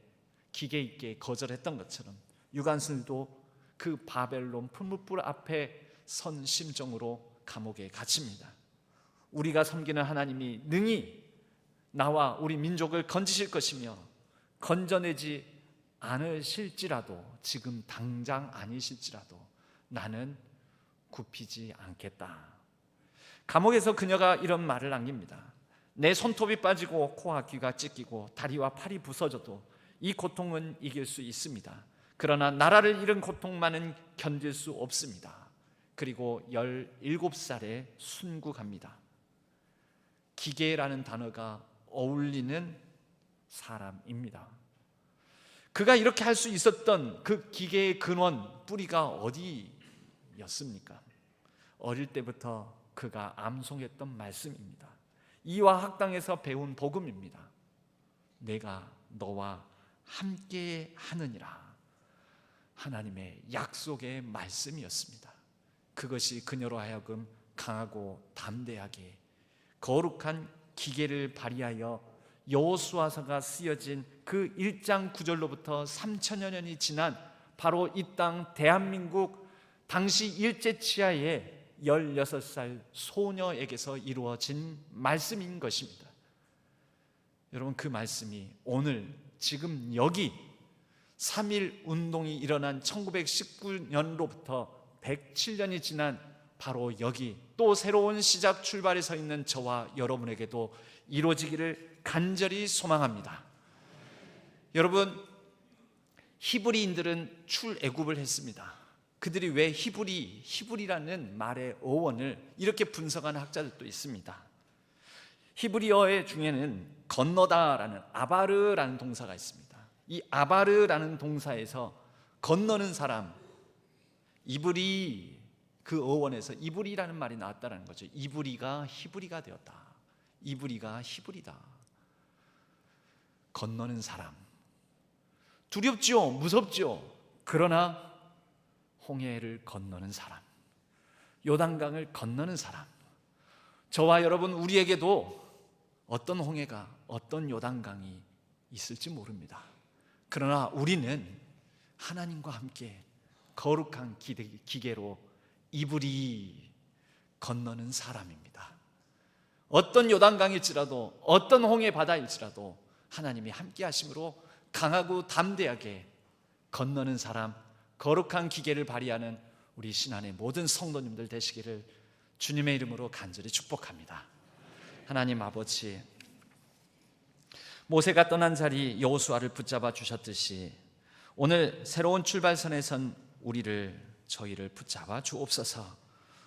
[SPEAKER 3] 기계 있게 거절했던 것처럼 유관순도 그 바벨론 풀무불 앞에 선 심정으로 감옥에 갇힙니다. 우리가 섬기는 하나님이 능히 나와 우리 민족을 건지실 것이며 건져내지 않으실지라도, 지금 당장 아니실지라도 나는 굽히지 않겠다. 감옥에서 그녀가 이런 말을 남깁니다. 내 손톱이 빠지고 코와 귀가 찢기고 다리와 팔이 부서져도 이 고통은 이길 수 있습니다. 그러나 나라를 잃은 고통만은 견딜 수 없습니다. 그리고 17살에 순국합니다. 기계라는 단어가 어울리는 사람입니다. 그가 이렇게 할 수 있었던 그 기계의 근원, 뿌리가 어디였습니까? 어릴 때부터 그가 암송했던 말씀입니다. 이화학당에서 배운 복음입니다. 내가 너와 함께 하느니라. 하나님의 약속의 말씀이었습니다. 그것이 그녀로 하여금 강하고 담대하게 거룩한 기계를 발휘하여 여호수아서가 쓰여진 그 1장 9절로부터 3천여 년이 지난 바로 이 땅 대한민국 당시 일제치하의 16살 소녀에게서 이루어진 말씀인 것입니다. 여러분 그 말씀이 오늘 지금 여기 3.1 운동이 일어난 1919년로부터 107년이 지난 바로 여기 또 새로운 시작 출발에 서 있는 저와 여러분에게도 이루어지기를 간절히 소망합니다. 여러분, 히브리인들은 출애굽을 했습니다. 그들이 왜 히브리라는 말의 어원을 이렇게 분석하는 학자들도 있습니다. 히브리어 중에는 건너다라는 아바르라는 동사가 있습니다. 이 아바르라는 동사에서 건너는 사람, 이브리, 그 어원에서 이브리라는 말이 나왔다는 거죠. 이브리가 히브리가 되었다. 이브리가 히브리다. 건너는 사람. 두렵죠, 무섭죠. 그러나 홍해를 건너는 사람, 요단강을 건너는 사람. 저와 여러분, 우리에게도 어떤 홍해가, 어떤 요단강이 있을지 모릅니다. 그러나 우리는 하나님과 함께 거룩한 기계로 이브리 건너는 사람입니다. 어떤 요단강일지라도, 어떤 홍해 바다일지라도 하나님이 함께 하심으로 강하고 담대하게 건너는 사람, 거룩한 기계를 발휘하는 우리 신안의 모든 성도님들 되시기를 주님의 이름으로 간절히 축복합니다. 하나님 아버지, 모세가 떠난 자리 여호수아를 붙잡아 주셨듯이 오늘 새로운 출발선에 선 저희를 붙잡아 주옵소서.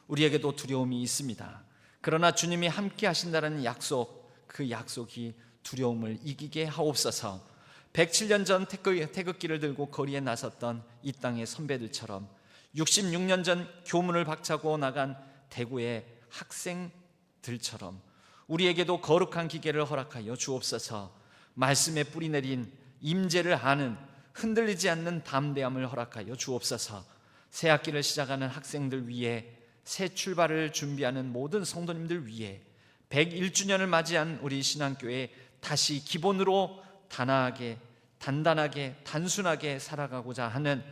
[SPEAKER 3] 우리에게도 두려움이 있습니다. 그러나 주님이 함께 하신다는 약속, 그 약속이 두려움을 이기게 하옵소서. 107년 전 태극기를 들고 거리에 나섰던 이 땅의 선배들처럼 66년 전 교문을 박차고 나간 대구의 학생들처럼 우리에게도 거룩한 기계를 허락하여 주옵소서. 말씀에 뿌리 내린 임재를 아는 흔들리지 않는 담대함을 허락하여 주옵소서. 새 학기를 시작하는 학생들 위해, 새 출발을 준비하는 모든 성도님들 위해 101주년을 맞이한 우리 신앙교회 다시 기본으로 단단하게 단순하게 살아가고자 하는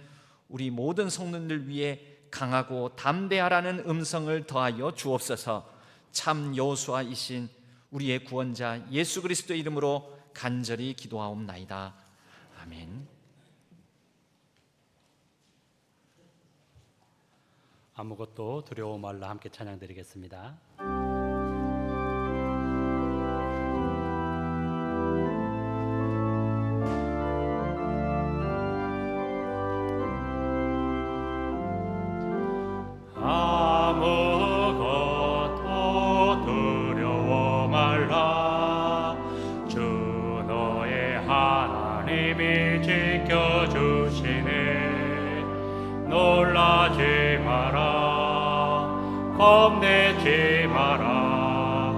[SPEAKER 3] 우리 모든 성도님들 위해 강하고 담대하라는 음성을 더하여 주옵소서. 참 여호수아이신 우리의 구원자 예수 그리스도의 이름으로 간절히 기도하옵나이다. 아멘.
[SPEAKER 1] 아무것도 두려워 말라 함께 찬양드리겠습니다.
[SPEAKER 4] 아무것도 두려워 말라. 주 너의 하나님이 지켜주시네. 놀라지 마라, 겁내지 마라.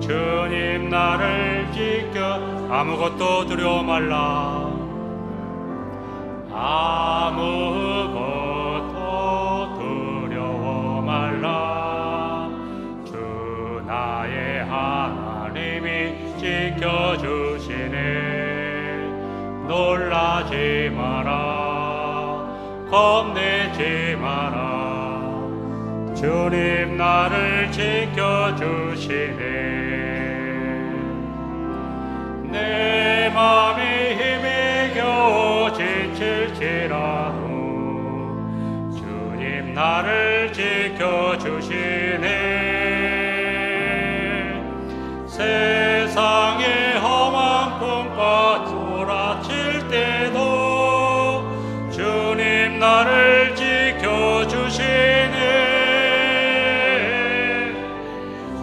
[SPEAKER 4] 주님 나를 지켜. 아무것도 두려워 말라. 아무것도 두려워 말라. 주 나의 하나님이 지켜주시네. 놀라지 마라, 겁내지 마라. 주님 나를 지켜주시네. 내 맘이 힘이 겨워 지칠지라도 주님 나를 지켜주시네. 세상의 험한 풍파 몰아칠 때도 주님 나를 지켜주시네.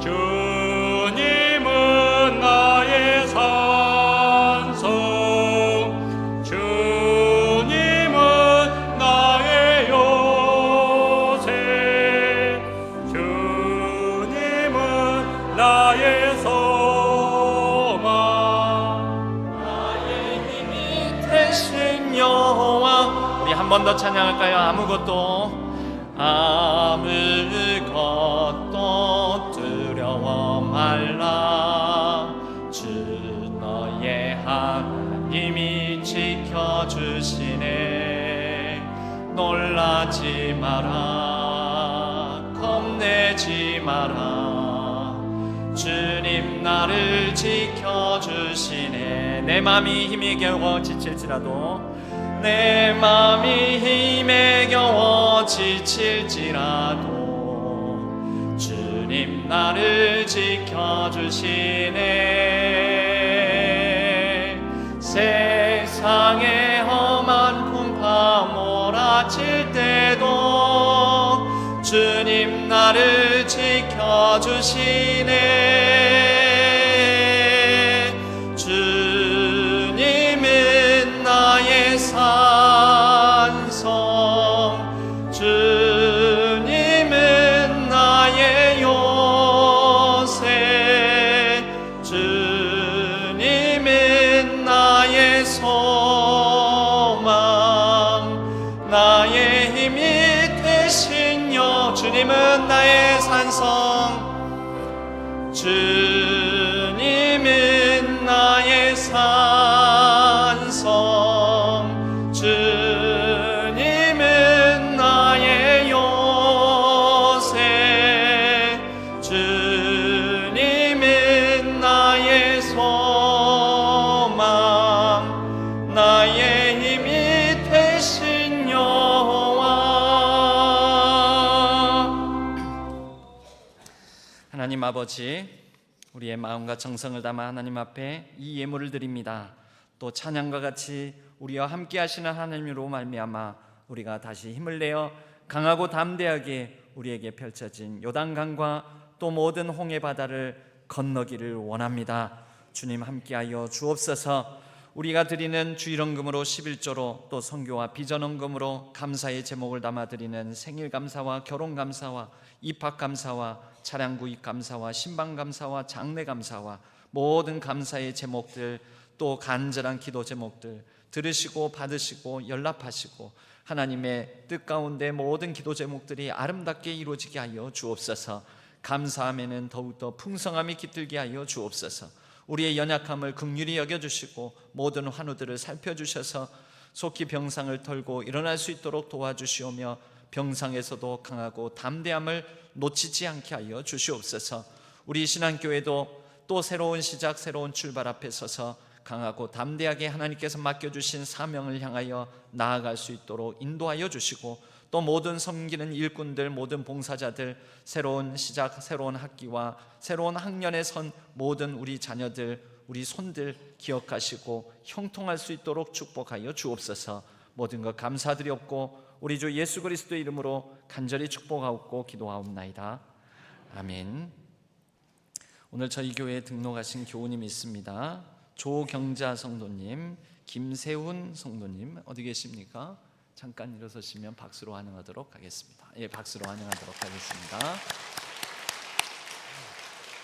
[SPEAKER 4] 주님은 나의 산성, 주님은 나의 요새, 주님은 나의 소망, 나의 힘이 되신 여호와.
[SPEAKER 3] 우리 한 번 더 찬양할까요? 아무것도 두려워 말라. 주 너의 하나님이 지켜주시네. 놀라지 마라, 겁내지 마라. 주님 나를 지켜주시네. 내 맘이 힘이 겨워 지칠지라도, 내 맘이 힘에 겨워 지칠지라도 주님 나를 지켜주시네. 세상의 험한 풍파 몰아칠 때도 주님 나를 지켜주시네. 주님은 나의 산성, 주님은 나의 요새, 주님은 나의 소망, 나의 힘이 되시며. 주님은 나의 산성, 주님은 나의 산성, 주님은 나의 요새, 주님은 나의 소망, 나의 힘이 되신 여호와. 하나님 아버지, 우리의 마음과 정성을 담아 하나님 앞에 이 예물을 드립니다. 또 찬양과 같이 우리와 함께 하시는 하나님으로 말미암아 우리가 다시 힘을 내어 강하고 담대하게 우리에게 펼쳐진 요단강과 또 모든 홍해 바다를 건너기를 원합니다. 주님 함께하여 주옵소서. 우리가 드리는 주일헌금으로 11조로 또 선교와 비전헌금으로 감사의 제목을 담아 드리는 생일감사와 결혼감사와 입학감사와 차량구입 감사와 신방감사와 장례감사와 모든 감사의 제목들, 또 간절한 기도 제목들 들으시고 받으시고 연락하시고 하나님의 뜻 가운데 모든 기도 제목들이 아름답게 이루어지게 하여 주옵소서. 감사함에는 더욱더 풍성함이 깃들게 하여 주옵소서. 우리의 연약함을 긍휼히 여겨주시고 모든 환우들을 살펴주셔서 속히 병상을 털고 일어날 수 있도록 도와주시오며 병상에서도 강하고 담대함을 놓치지 않게 하여 주시옵소서. 우리 신앙교회도 또 새로운 시작, 새로운 출발 앞에 서서 강하고 담대하게 하나님께서 맡겨주신 사명을 향하여 나아갈 수 있도록 인도하여 주시고, 또 모든 섬기는 일꾼들, 모든 봉사자들, 새로운 시작, 새로운 학기와 새로운 학년에 선 모든 우리 자녀들, 우리 손들 기억하시고 형통할 수 있도록 축복하여 주옵소서. 모든 것 감사드리옵고 우리 주 예수 그리스도의 이름으로 간절히 축복하옵고 기도하옵나이다. 아멘. 오늘 저희 교회에 등록하신 교우님이 있습니다. 조경자 성도님, 김세훈 성도님 어디 계십니까? 잠깐 일어서시면 박수로 환영하도록 하겠습니다. 예, 박수로 환영하도록 하겠습니다.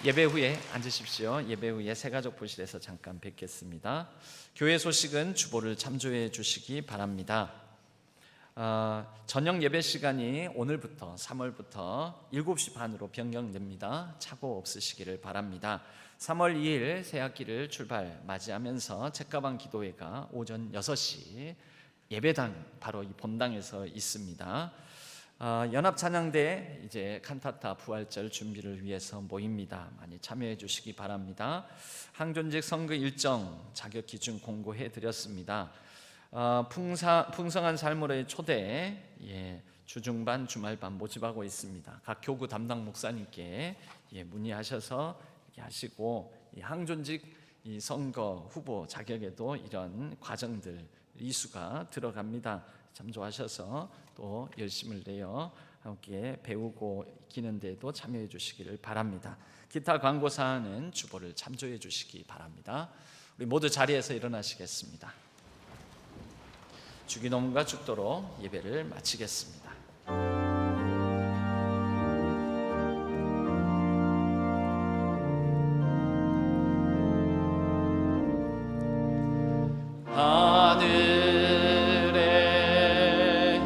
[SPEAKER 3] 예배 후에 앉으십시오. 예배 후에 새가족 부실에서 잠깐 뵙겠습니다. 교회 소식은 주보를 참조해 주시기 바랍니다. 저녁 예배 시간이 오늘부터 3월부터 7시 반으로 변경됩니다. 착오 없으시기를 바랍니다. 3월 2일 새학기를 출발 맞이하면서 책가방 기도회가 오전 6시 예배당 바로 이 본당에서 있습니다. 연합 찬양대 이제 칸타타 부활절 준비를 위해서 모입니다. 많이 참여해 주시기 바랍니다. 항존직 선거 일정 자격 기준 공고해 드렸습니다. 풍성한 삶으로의 초대, 주중반 주말반 모집하고 있습니다. 각 교구 담당 목사님께 문의하셔서 이렇게 하시고, 항존직 이 선거 후보 자격에도 이런 과정들 이수가 들어갑니다. 참조하셔서 또 열심을 내어 함께 배우고 익히는 데도 참여해 주시기를 바랍니다. 기타 광고 사항은 주보를 참조해 주시기 바랍니다. 우리 모두 자리에서 일어나시겠습니다. 주기도문과 축도로 예배를 마치겠습니다. 하늘에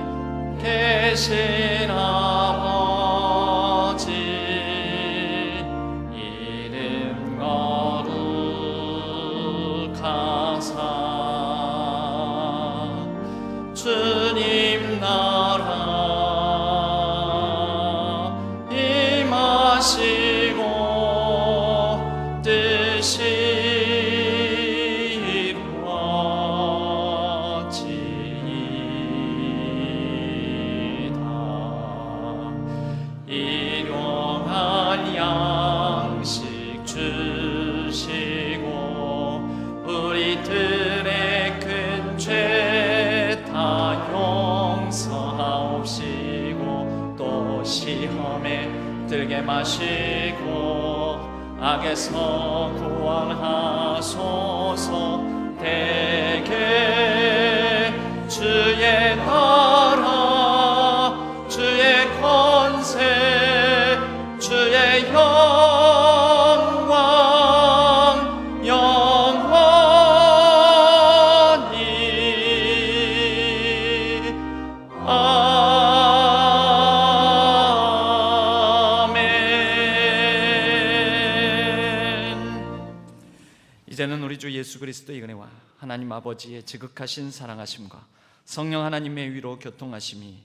[SPEAKER 3] 계신 아버지 이름 거룩하사 주님 나라 임하시고 뜻이 이루어지이다. 일용할 들게 마시고 악에서 구원하소서. 대개 주의 나라 주의 권세 주의 영광 영원히 이제는 우리 주 예수 그리스도의 은혜와 하나님 아버지의 지극하신 사랑하심과 성령 하나님의 위로 교통하심이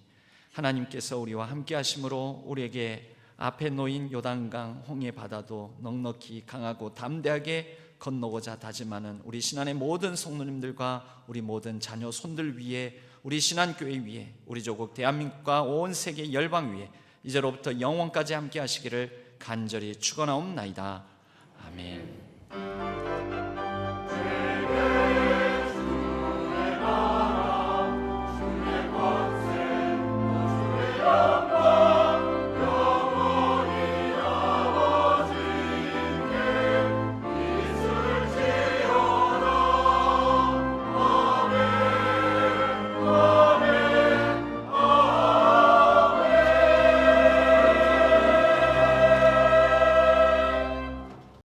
[SPEAKER 3] 하나님께서 우리와 함께 하심으로 우리에게 앞에 놓인 요단강 홍해 바다도 넉넉히 강하고 담대하게 건너고자 다짐하는 우리 신안의 모든 성도님들과 우리 모든 자녀 손들 위에, 우리 신안교회 위에, 우리 조국 대한민국과 온 세계 열방 위에 이제로부터 영원까지 함께 하시기를 간절히 축원하옵나이다. 아멘.